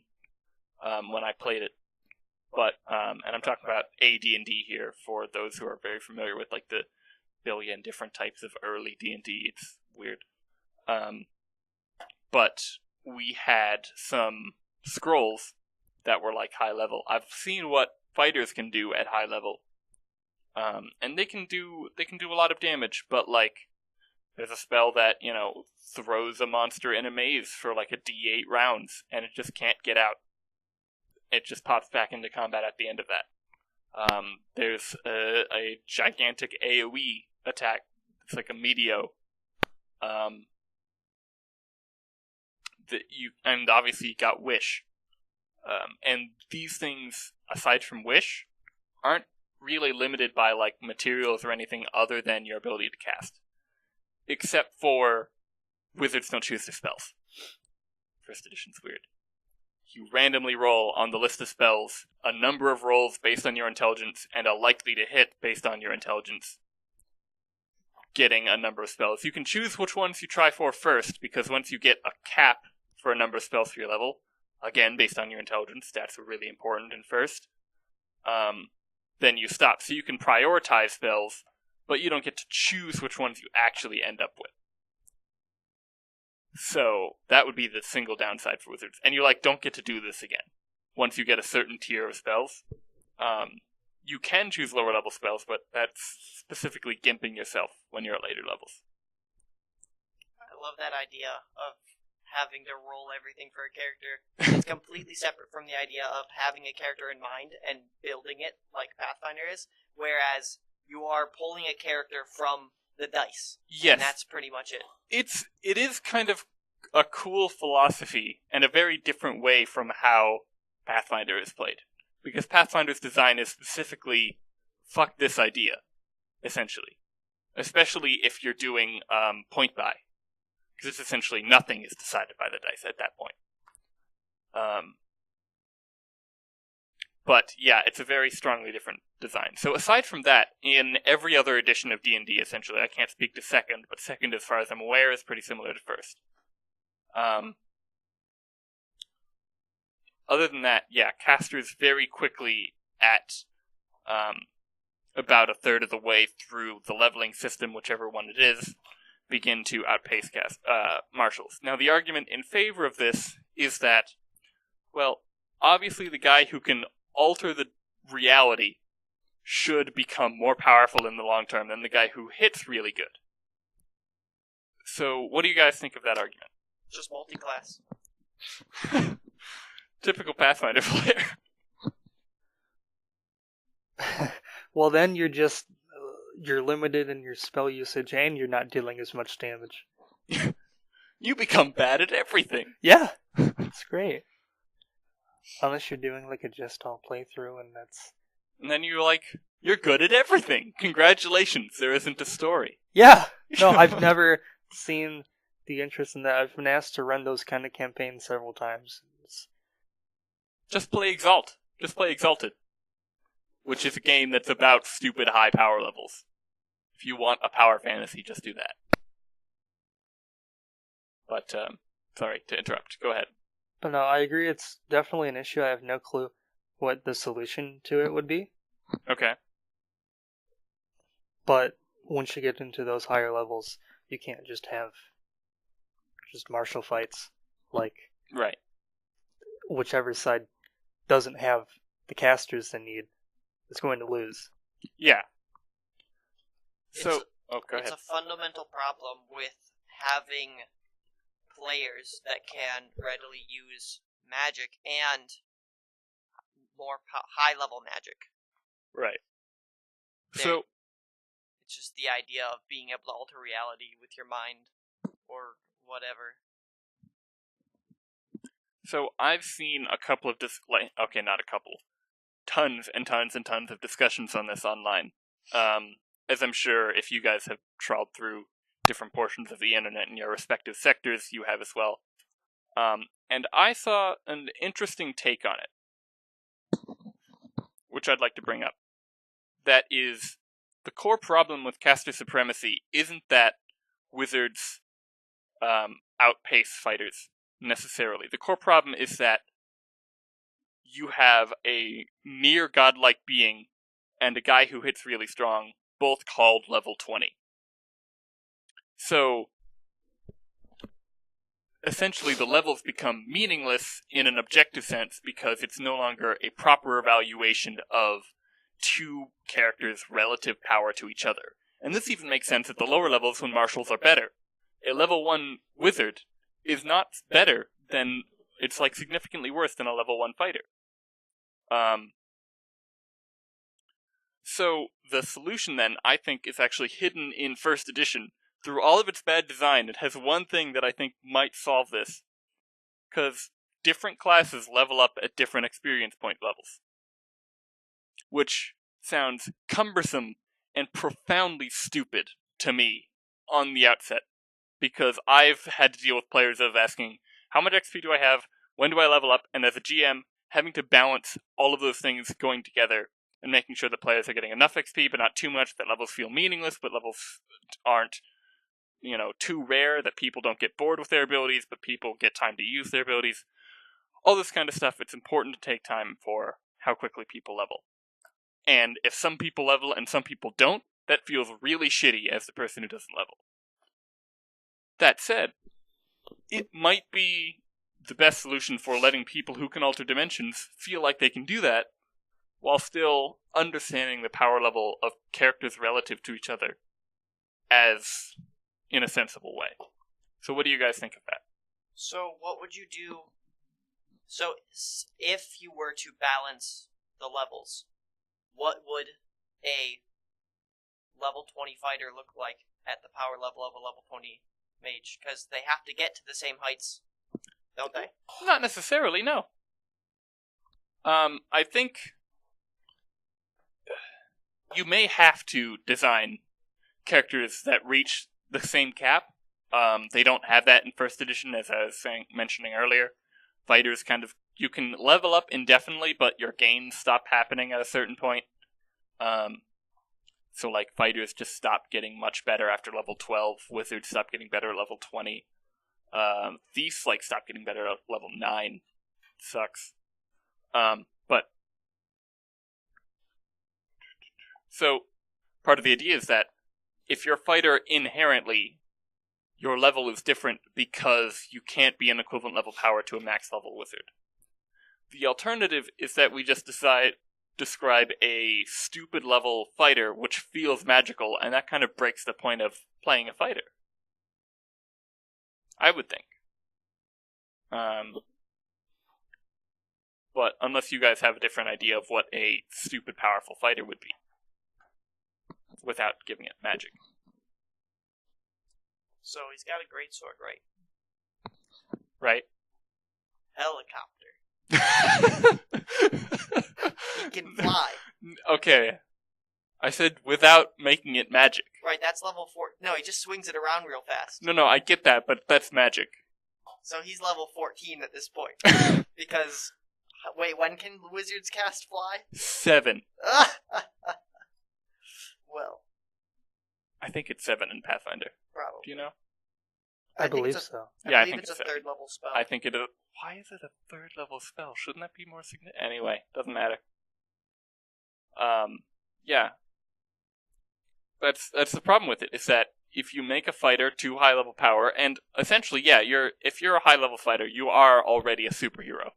when I played it, but, and I'm talking about AD&D here for those who are very familiar with the billion different types of early D&D. It's weird. But we had some scrolls that were high level. I've seen what fighters can do at high level, and they can do a lot of damage. But there's a spell that throws a monster in a maze for a D8 rounds, and it just can't get out. It just pops back into combat at the end of that. There's a gigantic AoE attack. It's like a Meteo. And obviously you got Wish. And these things, aside from Wish, aren't really limited by materials or anything other than your ability to cast. Except for wizards don't choose their spells. 1st edition's weird. You randomly roll on the list of spells a number of rolls based on your intelligence and a likely to hit based on your intelligence, getting a number of spells. You can choose which ones you try for first, because once you get a cap for a number of spells for your level, again, based on your intelligence, stats are really important in 1st, then you stop. So you can prioritize spells, but you don't get to choose which ones you actually end up with. So that would be the single downside for wizards. And you don't get to do this again. Once you get a certain tier of spells, you can choose lower level spells, but that's specifically gimping yourself when you're at later levels. I love that idea of having to roll everything for a character. It's completely separate from the idea of having a character in mind and building it like Pathfinder is, whereas you are pulling a character from the dice. Yes. And that's pretty much it. It is kind of a cool philosophy and a very different way from how Pathfinder is played. Because Pathfinder's design is specifically, fuck this idea, essentially. Especially if you're doing point buy. Because it's essentially nothing is decided by the dice at that point. But yeah, it's a very strongly different design. So aside from that, in every other edition of D&D, essentially, I can't speak to 2nd, but 2nd, as far as I'm aware, is pretty similar to 1st. Other than that, yeah, casters very quickly at about a third of the way through the leveling system, whichever one it is, begin to outpace marshals. Now, the argument in favor of this is that, well, obviously the guy who can alter the reality should become more powerful in the long term than the guy who hits really good. So, what do you guys think of that argument? Just multi-class. Typical Pathfinder player. Well, then you're limited in your spell usage and you're not dealing as much damage. You become bad at everything. Yeah, it's great. Unless you're doing a Gestalt playthrough and that's... And then you're good at everything. Congratulations, there isn't a story. Yeah! No, I've never seen the interest in that. I've been asked to run those kind of campaigns several times. Just play Exalt. Just play Exalted. Which is a game that's about stupid high power levels. If you want a power fantasy, just do that. But, sorry to interrupt. Go ahead. But no, I agree it's definitely an issue. I have no clue what the solution to it would be. Okay. But once you get into those higher levels, you can't just have just martial fights. Like, Right. whichever side doesn't have the casters they need is going to lose. Yeah. It's go ahead. It's a fundamental problem with having players that can readily use magic and more high-level magic. Right. So it's just the idea of being able to alter reality with your mind or whatever. So I've seen a couple of not a couple, tons and tons and tons of discussions on this online. As I'm sure if you guys have trawled through different portions of the internet in your respective sectors, you have as well. And I saw an interesting take on it, which I'd like to bring up. That is, the core problem with caster supremacy isn't that wizards outpace fighters, necessarily. The core problem is that you have a near godlike being and a guy who hits really strong, both called level 20. So, essentially the levels become meaningless in an objective sense because it's no longer a proper evaluation of two characters' relative power to each other. And this even makes sense at the lower levels when martials are better. A level 1 wizard is not better than, it's like significantly worse than a level 1 fighter. So the solution then, I think, is actually hidden in first edition. Through all of its bad design, it has one thing that I think might solve this. Because different classes level up at different experience point levels. Which sounds cumbersome and profoundly stupid to me on the outset. Because I've had to deal with players of asking, how much XP do I have? When do I level up? And as a GM, having to balance all of those things going together and making sure that players are getting enough XP, but not too much, that levels feel meaningless, but levels aren't, too rare, that people don't get bored with their abilities, but people get time to use their abilities. All this kind of stuff, it's important to take time for how quickly people level. And if some people level and some people don't, that feels really shitty as the person who doesn't level. That said, it might be the best solution for letting people who can alter dimensions feel like they can do that, while still understanding the power level of characters relative to each other as in a sensible way. So what do you guys think of that? So what would you do? So if you were to balance the levels, what would a level 20 fighter look like at the power level of a level 20 mage? Because they have to get to the same heights, don't they? Not necessarily, no. I think you may have to design characters that reach the same cap. They don't have that in first edition, as I was mentioning earlier. Fighters you can level up indefinitely, but your gains stop happening at a certain point. So fighters just stop getting much better after level 12. Wizards stop getting better at level 20. Thieves stop getting better at level 9. Sucks. But so part of the idea is that if your fighter inherently, your level is different because you can't be an equivalent level power to a max level wizard. The alternative is that we just describe a stupid level fighter which feels magical, and that kind of breaks the point of playing a fighter. I would think. But unless you guys have a different idea of what a stupid powerful fighter would be, without giving it magic. So he's got a great sword, right? Right? Helicopter. He can fly. Okay. I said without making it magic. Right, that's level 4. No, he just swings it around real fast. No, I get that, but that's magic. So he's level 14 at this point. Because, wait, when can wizards cast fly? 7. Well. I think it's 7 in Pathfinder. Probably. Do you know? I believe so. I believe it's a 3rd level spell. I think it is. Why is it a 3rd level spell? Shouldn't that be more significant? Anyway, doesn't matter. Yeah. That's the problem with it, is that if you make a fighter too high level power, and essentially, yeah, if you're a high level fighter, you are already a superhero.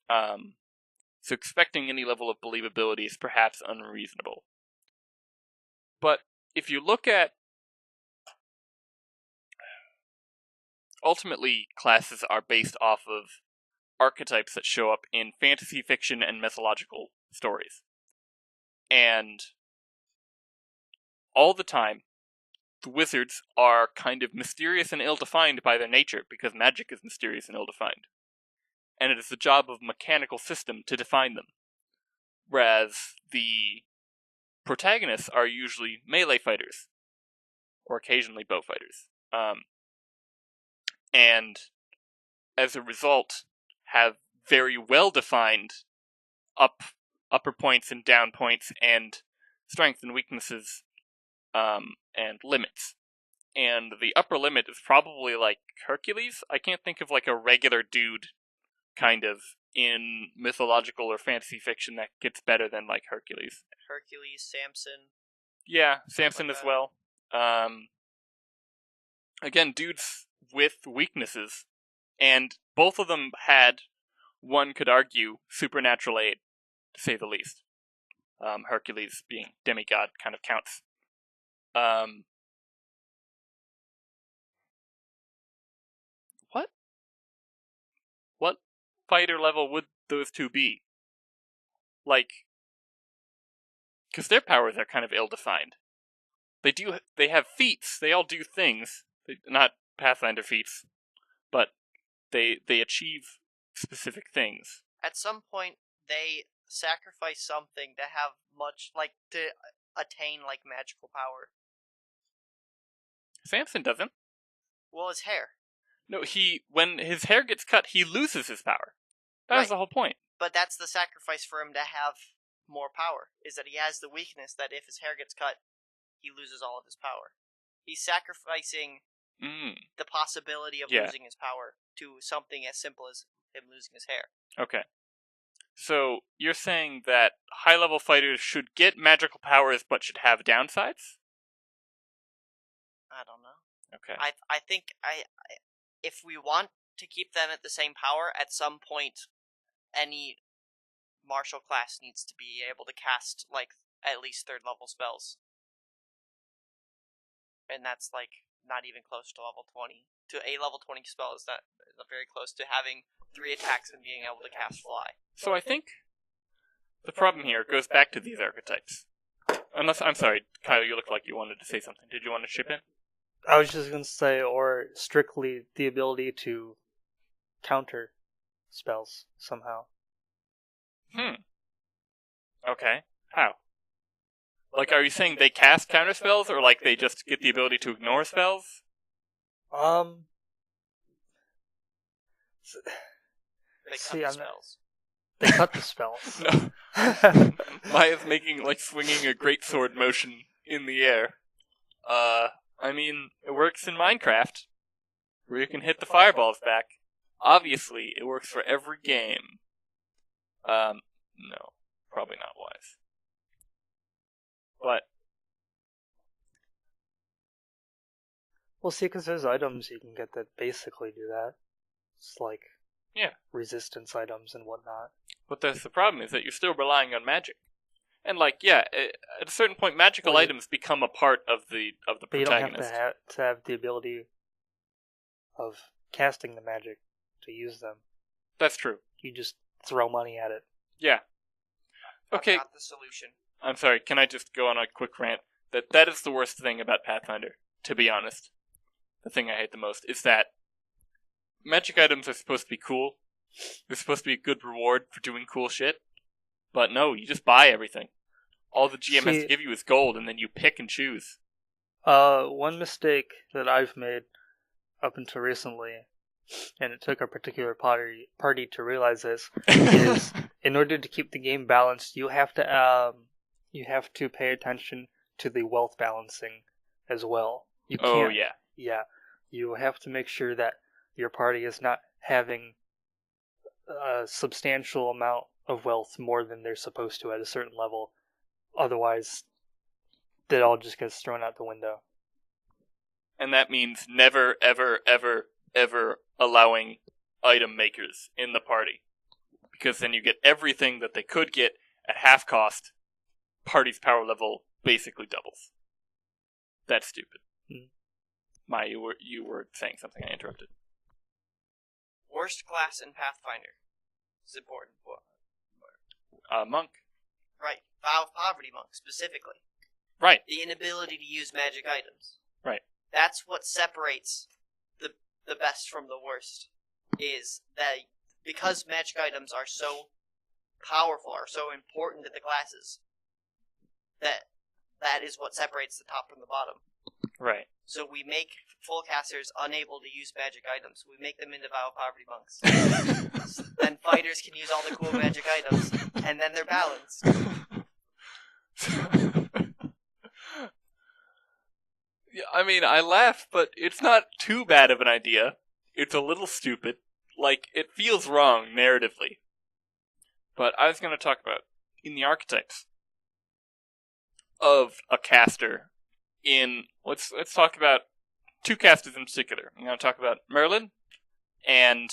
So expecting any level of believability is perhaps unreasonable. But if you look at, ultimately, classes are based off of archetypes that show up in fantasy fiction and mythological stories. And all the time, the wizards are kind of mysterious and ill-defined by their nature, because magic is mysterious and ill-defined. And it is the job of a mechanical system to define them. Whereas the protagonists are usually melee fighters, or occasionally bow fighters. And as a result, have very well-defined upper points and down points, and strengths and weaknesses, and limits. And the upper limit is probably like Hercules. I can't think of like a regular dude, kind of, in mythological or fantasy fiction that gets better than like Hercules. Hercules, Samson. Yeah, Samson like as well. Again, dudes with weaknesses, and both of them had, one could argue, supernatural aid, to say the least. Hercules being demigod kind of counts. What fighter level would those two be? Like, because their powers are kind of ill-defined. They have feats, they all do things. Not Pathfinder feats, but they achieve specific things. At some point, they sacrifice something to have to attain, magical power. Samson doesn't. Well, his hair. No, when his hair gets cut, he loses his power. That was the whole point. But that's the sacrifice for him to have more power, is that he has the weakness that if his hair gets cut, he loses all of his power. He's sacrificing the possibility of losing his power to something as simple as him losing his hair. Okay. So, you're saying that high-level fighters should get magical powers but should have downsides? I don't know. Okay. I think if we want to keep them at the same power, at some point, any martial class needs to be able to cast, at least 3rd level spells. And that's, not even close to level 20. To a level 20 spell is not very close to having 3 attacks and being able to cast fly. So I think the problem here goes back to these archetypes. I'm sorry, Kyle, you look like you wanted to say something. Did you want to chip in? I was just going to say, or strictly the ability to counter spells somehow. Okay. How? Like, are you saying they cast counter spells, or like they just get the ability to ignore spells? They cut the spells. They cut the spells. No. Maya's making, swinging a greatsword motion in the air. I mean, it works in Minecraft, where you can hit the fireballs back. Obviously, it works for every game. No. Probably not wise. But... Well, see, because there's items you can get that basically do that. It's resistance items and whatnot. But the problem is that you're still relying on magic. And, at a certain point, magical items become a part of the protagonist. But you don't have to have the ability of casting the magic to use them. That's true. You just throw money at it. Yeah. Okay. Not the solution. I'm sorry, can I just go on a quick rant? That is the worst thing about Pathfinder, to be honest. The thing I hate the most is that magic items are supposed to be cool. They're supposed to be a good reward for doing cool shit. But no, you just buy everything. All the GM has to give you is gold, and then you pick and choose. One mistake that I've made up until recently, and it took a particular party to realize this, is in order to keep the game balanced, you have to pay attention to the wealth balancing as well. Yeah. You have to make sure that your party is not having a substantial amount of wealth more than they're supposed to at a certain level. Otherwise, that all just gets thrown out the window. And that means never, ever, ever, ever allowing item makers in the party. Because then you get everything that they could get at half cost. Party's power level basically doubles. That's stupid. Maya, you were saying something. I interrupted. Worst class in Pathfinder. It's important. Monk. Right. Vow of Poverty Monk, specifically. Right. The inability to use magic items. Right. That's what separates the best from the worst. Is that because magic items are so powerful, are so important to the classes, that is what separates the top from the bottom. Right. So we make full casters unable to use magic items. We make them into Vow of Poverty Monks. Then fighters can use all the cool magic items, and then they're balanced. Yeah, I mean, I laugh, but it's not too bad of an idea. It's a little stupid. Like, it feels wrong narratively. But I was going to talk about, in the archetypes of a caster, let's talk about two casters in particular. I'm going to talk about Merlin and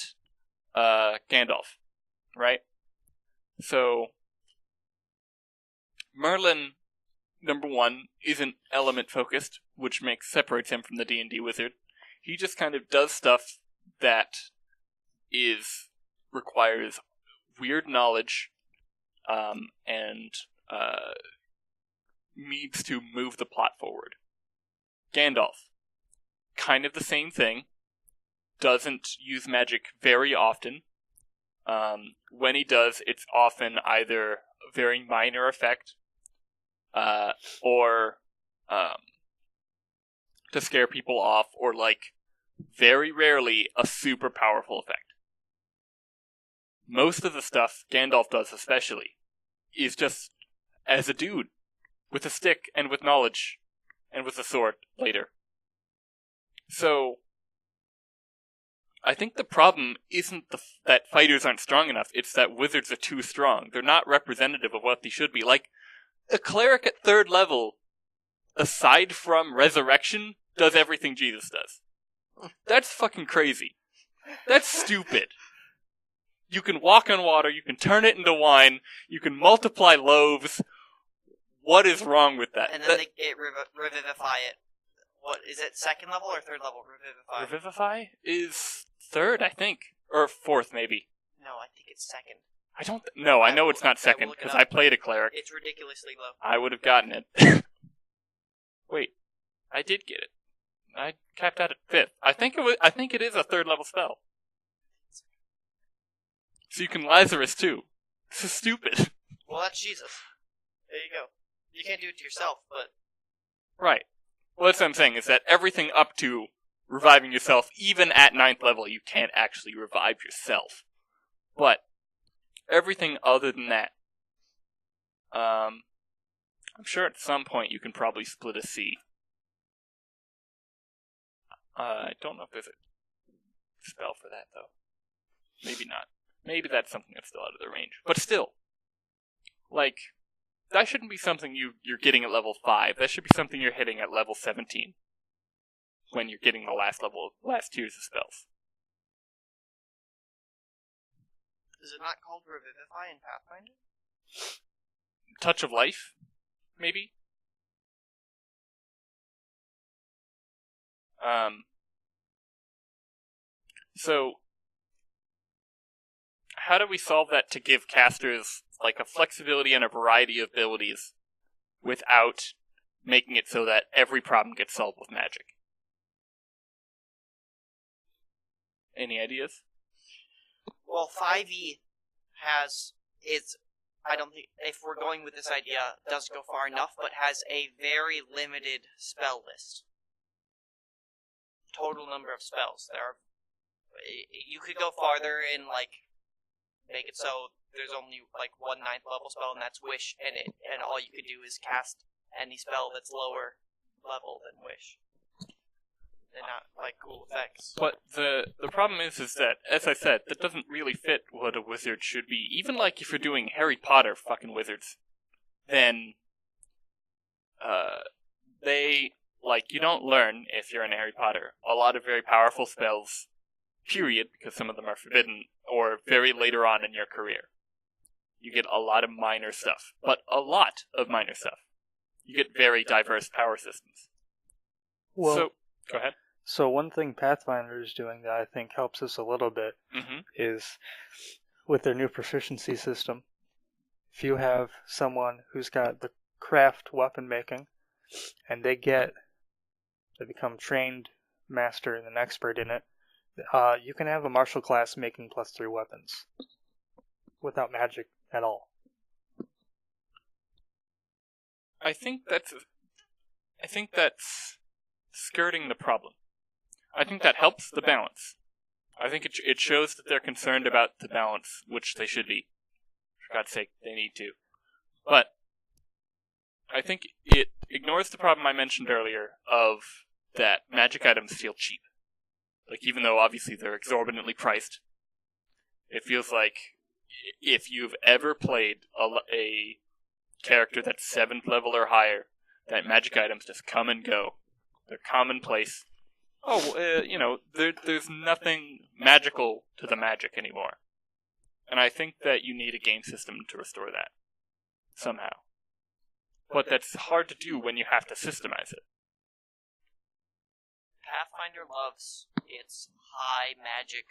Gandalf, right? So, Merlin, number one, isn't element-focused, which separates him from the D&D wizard. He just kind of does stuff that requires weird knowledge, and needs to move the plot forward. Gandalf, kind of the same thing, doesn't use magic very often. When he does, it's often either a very minor effect, or to scare people off, or like, very rarely, a super powerful effect. Most of the stuff Gandalf does especially is just as a dude, with a stick and with knowledge, and with a sword later. So, I think the problem isn't that fighters aren't strong enough, it's that wizards are too strong. They're not representative of what they should be. Like, a cleric at 3rd level, aside from resurrection, does everything Jesus does. That's fucking crazy. That's stupid. You can walk on water, you can turn it into wine, you can multiply loaves. What is wrong with that? And then they revivify it. What, is it 2nd level or 3rd level revivify? Revivify is 3rd, I think. Or 4th, maybe. No, I think it's 2nd. I don't... No, I know it's not 2nd, because I played a cleric. It's ridiculously low. I would have gotten it. Wait, I did get it. I capped out at 5th. I think it is a 3rd level spell. So you can Lazarus too. This is stupid. Well, that's Jesus. There you go. You can't do it to yourself, but... Right. Well, that's what I'm saying, is that everything up to reviving yourself, even at 9th level, you can't actually revive yourself. But, everything other than that, I'm sure at some point you can probably split a C. I don't know if there's a spell for that, though. Maybe not. Maybe that's something that's still out of their range. But still, like, that shouldn't be something you're getting at level 5. That should be something you're hitting at level 17. When you're getting the last tiers of spells. Is it not called Revivify in Pathfinder? Touch of Life? Maybe? So, how do we solve that to give casters, like, a flexibility and a variety of abilities without making it so that every problem gets solved with magic? Any ideas? Well, 5e I don't think, if we're going with this idea, doesn't go far enough, but has a very limited spell list. Total number of spells. You could go farther and, like, make it so there's only, like, 1 9th level spell, and that's Wish, and all you could do is cast any spell that's lower level than Wish. They're not, like, cool effects. But the problem is that, as I said, that doesn't really fit what a wizard should be. Even, like, if you're doing Harry Potter fucking wizards, then, you don't learn, if you're in Harry Potter, a lot of very powerful spells, period, because some of them are forbidden, or very later on in your career. You get a lot of minor stuff, but a lot of minor stuff. You get very diverse power systems. Well, so, go ahead. So one thing Pathfinder is doing that I think helps us a little bit is with their new proficiency system. If you have someone who's got the craft weapon making, and they become trained master and an expert in it, you can have a martial class making +3 weapons without magic at all. I think that's skirting the problem. I think that helps the balance. I think it shows that they're concerned about the balance, which they should be. For God's sake, they need to. But I think it ignores the problem I mentioned earlier of that magic items feel cheap. Like, even though obviously they're exorbitantly priced, it feels like if you've ever played a character that's 7th level or higher, that magic items just come and go. They're commonplace. There's nothing magical to the magic anymore. And I think that you need a game system to restore that. Somehow. But that's hard to do when you have to systemize it. Pathfinder loves its high magic,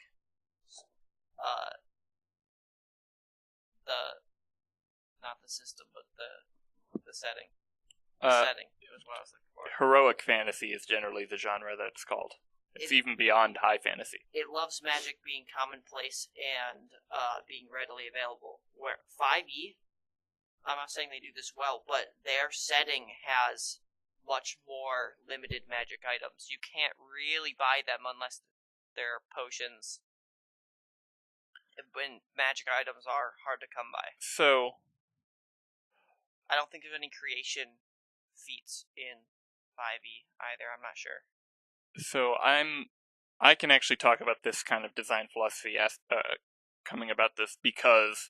not the system, but the setting. Setting is what I was looking for. Heroic fantasy is generally the genre that it's called. It's even beyond high fantasy. It loves magic being commonplace and being readily available. Where 5e, I'm not saying they do this well, but their setting has much more limited magic items. You can't really buy them unless they're potions. When magic items are hard to come by. So, I don't think there's any creation feats in 5e either, I'm not sure. So I can actually talk about this kind of design philosophy coming about this because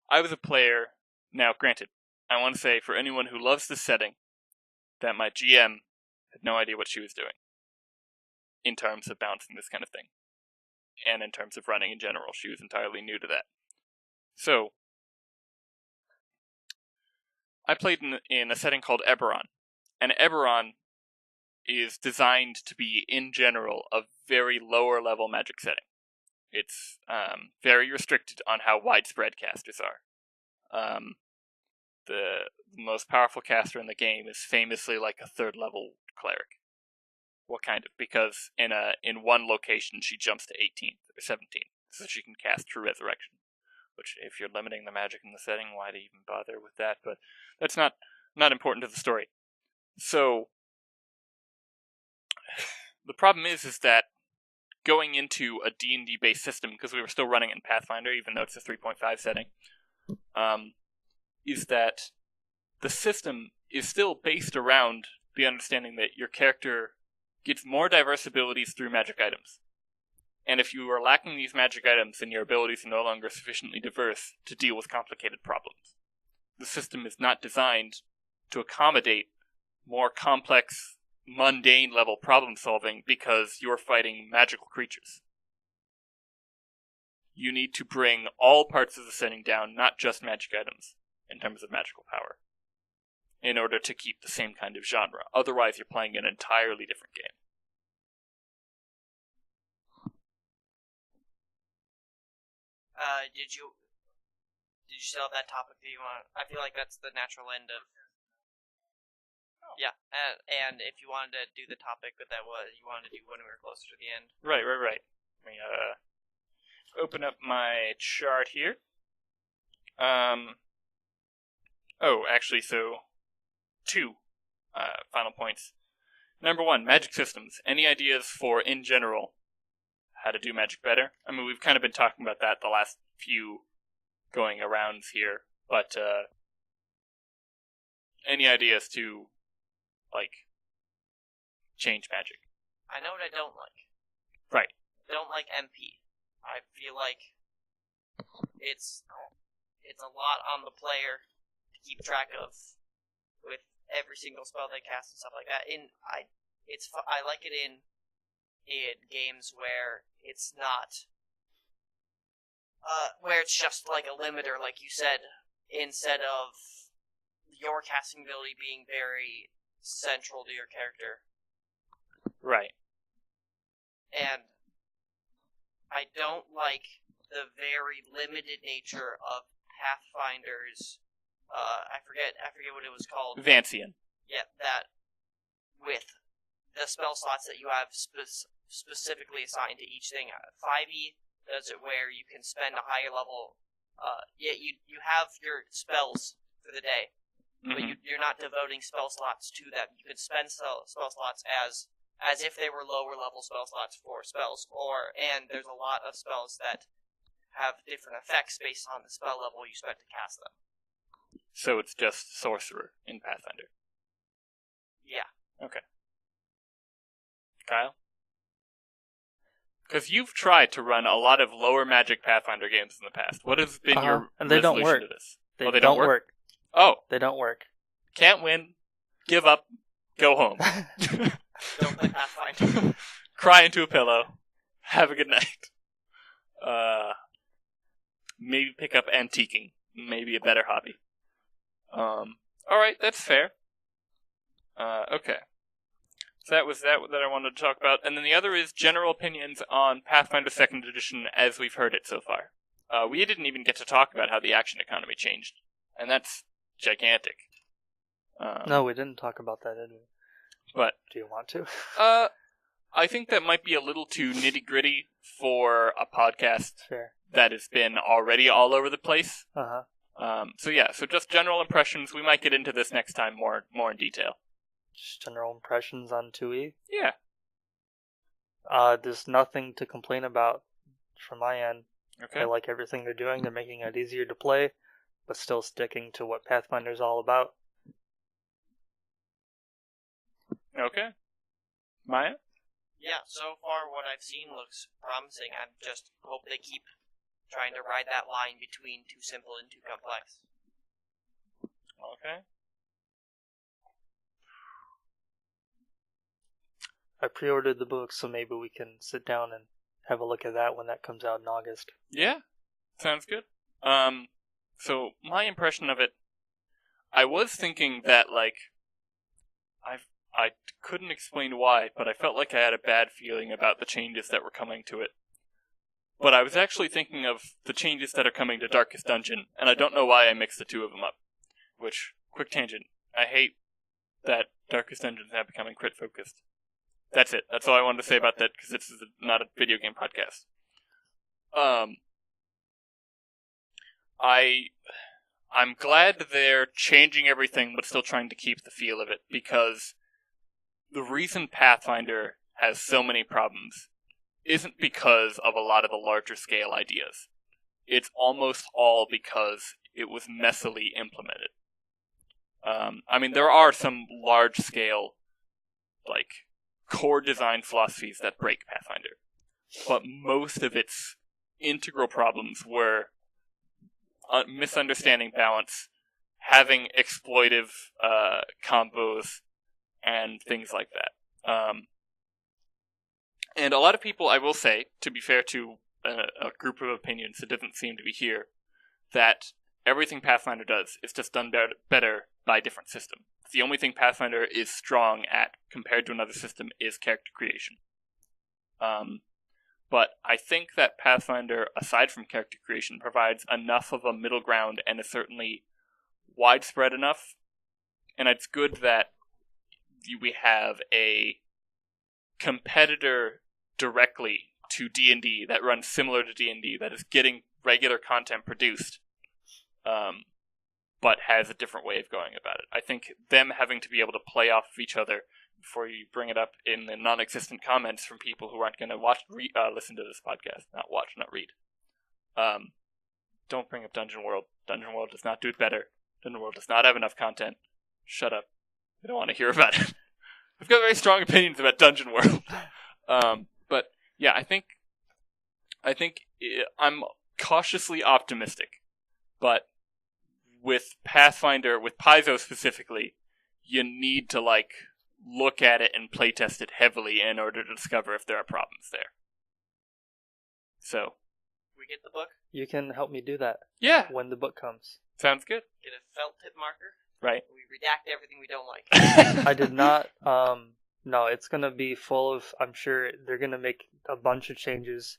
I was a player. Now, granted, I want to say for anyone who loves this setting, that my GM had no idea what she was doing in terms of balancing this kind of thing. And in terms of running in general, she was entirely new to that. So, I played in a setting called Eberron. And Eberron is designed to be, in general, a very lower level magic setting. It's very restricted on how widespread casters are. The most powerful caster in the game is famously like a 3rd level cleric. What kind of? Because in one location she jumps to 18th or 17th, so she can cast True Resurrection. Which, if you're limiting the magic in the setting, why do you even bother with that? But that's not important to the story. So the problem is that going into a D&D based system, because we were still running it in Pathfinder, even though it's a 3.5 setting, is that the system is still based around the understanding that your character gets more diverse abilities through magic items. And if you are lacking these magic items, then your abilities are no longer sufficiently diverse to deal with complicated problems. The system is not designed to accommodate more complex, mundane level problem solving because you're fighting magical creatures. You need to bring all parts of the setting down, not just magic items, in terms of magical power, in order to keep the same kind of genre. Otherwise, you're playing an entirely different game. Did you still have that topic that you want? I feel like that's the natural end of. Oh. Yeah, and if you wanted to do the topic that you wanted to do when we were closer to the end. Right. Let me open up my chart here. So 2 final points. Number 1, magic systems. Any ideas for, in general, how to do magic better? I mean, we've kind of been talking about that the last few going arounds here, but any ideas to, change magic? I know what I don't like. Right. I don't like MP. I feel like it's a lot on the player to keep track of with every single spell they cast and stuff like that. I like it in games where it's not where it's just like a limiter, like you said, instead of your casting ability being very central to your character. Right. And I don't like the very limited nature of Pathfinder's. I forget what it was called. Vancian. Yeah, that with the spell slots that you have specifically assigned to each thing. 5e does it where you can spend a higher level. You have your spells for the day, but you're not devoting spell slots to them. You can spend spell slots as if they were lower level spell slots for spells, and there's a lot of spells that have different effects based on the spell level you spent to cast them. So it's just sorcerer in Pathfinder. Yeah. Okay. Kyle? Because you've tried to run a lot of lower magic Pathfinder games in the past. What has been your and they don't resolution work. to this? They don't work. Oh. They don't work. Can't win. Give up. Go home. Don't play Pathfinder. Cry into a pillow. Have a good night. Maybe pick up antiquing. Maybe a better hobby. Alright, that's fair. Okay. So that was that I wanted to talk about. And then the other is general opinions on Pathfinder 2nd Edition as we've heard it so far. We didn't even get to talk about how the action economy changed. And that's gigantic. No, we didn't talk about that, did we? But do you want to? I think that might be a little too nitty-gritty for a podcast Fair. that has been already all over the place. Uh-huh. So just general impressions. We might get into this next time more in detail. Just general impressions on 2E? Yeah. There's nothing to complain about from my end. Okay. I like everything they're doing. They're making it easier to play, but still sticking to what Pathfinder's all about. Okay. Maya? Yeah, so far what I've seen looks promising. I just hope they keep trying to ride that line between too simple and too complex. Okay. I pre-ordered the book, so maybe we can sit down and have a look at that when that comes out in August. Yeah, sounds good. So my impression of it, I was thinking that, like, I couldn't explain why, but I felt like I had a bad feeling about the changes that were coming to it. But I was actually thinking of the changes that are coming to Darkest Dungeon, and I don't know why I mixed the two of them up. Which, quick tangent, I hate that Darkest Dungeon is now becoming crit-focused. That's it. That's all I wanted to say about that, because this is not a video game podcast. I'm glad they're changing everything, but still trying to keep the feel of it, because the reason Pathfinder has so many problems isn't because of a lot of the larger scale ideas. It's almost all because it was messily implemented. I mean, there are some large scale, like, core design philosophies that break Pathfinder, but most of its integral problems were misunderstanding balance, having exploitive combos, and things like that. And a lot of people, I will say, to be fair to a group of opinions that doesn't seem to be here, that everything Pathfinder does is just done better by a different system. The only thing Pathfinder is strong at, compared to another system, is character creation. But I think that Pathfinder, aside from character creation, provides enough of a middle ground and is certainly widespread enough. And it's good that we have a competitor directly to D&D that runs similar to D&D, that is getting regular content produced, but has a different way of going about it. I think them having to be able to play off of each other before you bring it up in the non-existent comments from people who aren't going to listen to this podcast, not watch, not read. Don't bring up Dungeon World. Dungeon World does not do it better. Dungeon World does not have enough content. Shut up. I don't want to hear about it. I've got very strong opinions about Dungeon World. But yeah, I think I'm cautiously optimistic. But with Pathfinder, with Paizo specifically, you need to like look at it and playtest it heavily in order to discover if there are problems there. So, we get the book. You can help me do that. Yeah, when the book comes. Sounds good. Get a felt tip marker. Right. We redact everything we don't like. I did not. No, it's gonna be full of. I'm sure they're gonna make a bunch of changes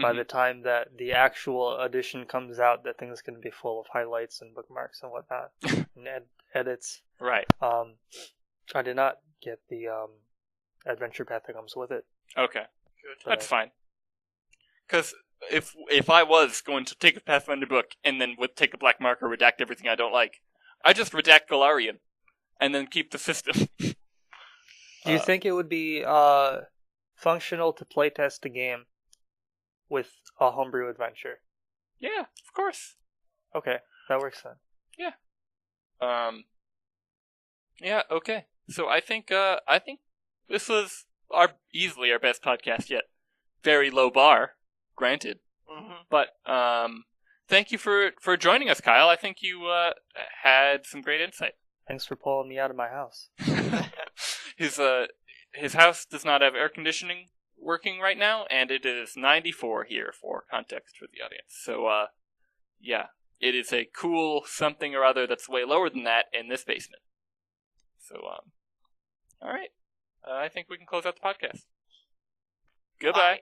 by the time that the actual edition comes out. That thing's gonna be full of highlights and bookmarks and whatnot, and edits. Right. I did not get the adventure path that comes with it. Okay. Good. That's fine. Because if I was going to take a Pathfinder book and then would take a black marker, redact everything I don't like, I just redact Golarion and then keep the system. Do you think it would be functional to playtest a game with a homebrew adventure? Yeah, of course. Okay, that works then. Yeah. Yeah. Okay. So I think this was easily our best podcast yet. Very low bar, granted. Mm-hmm. But thank you for joining us, Kyle. I think you had some great insight. Thanks for pulling me out of my house. His house does not have air conditioning working right now, and it is 94 here for context for the audience. So, yeah, it is a cool something or other that's way lower than that in this basement. So, all right. I think we can close out the podcast. Goodbye. Bye.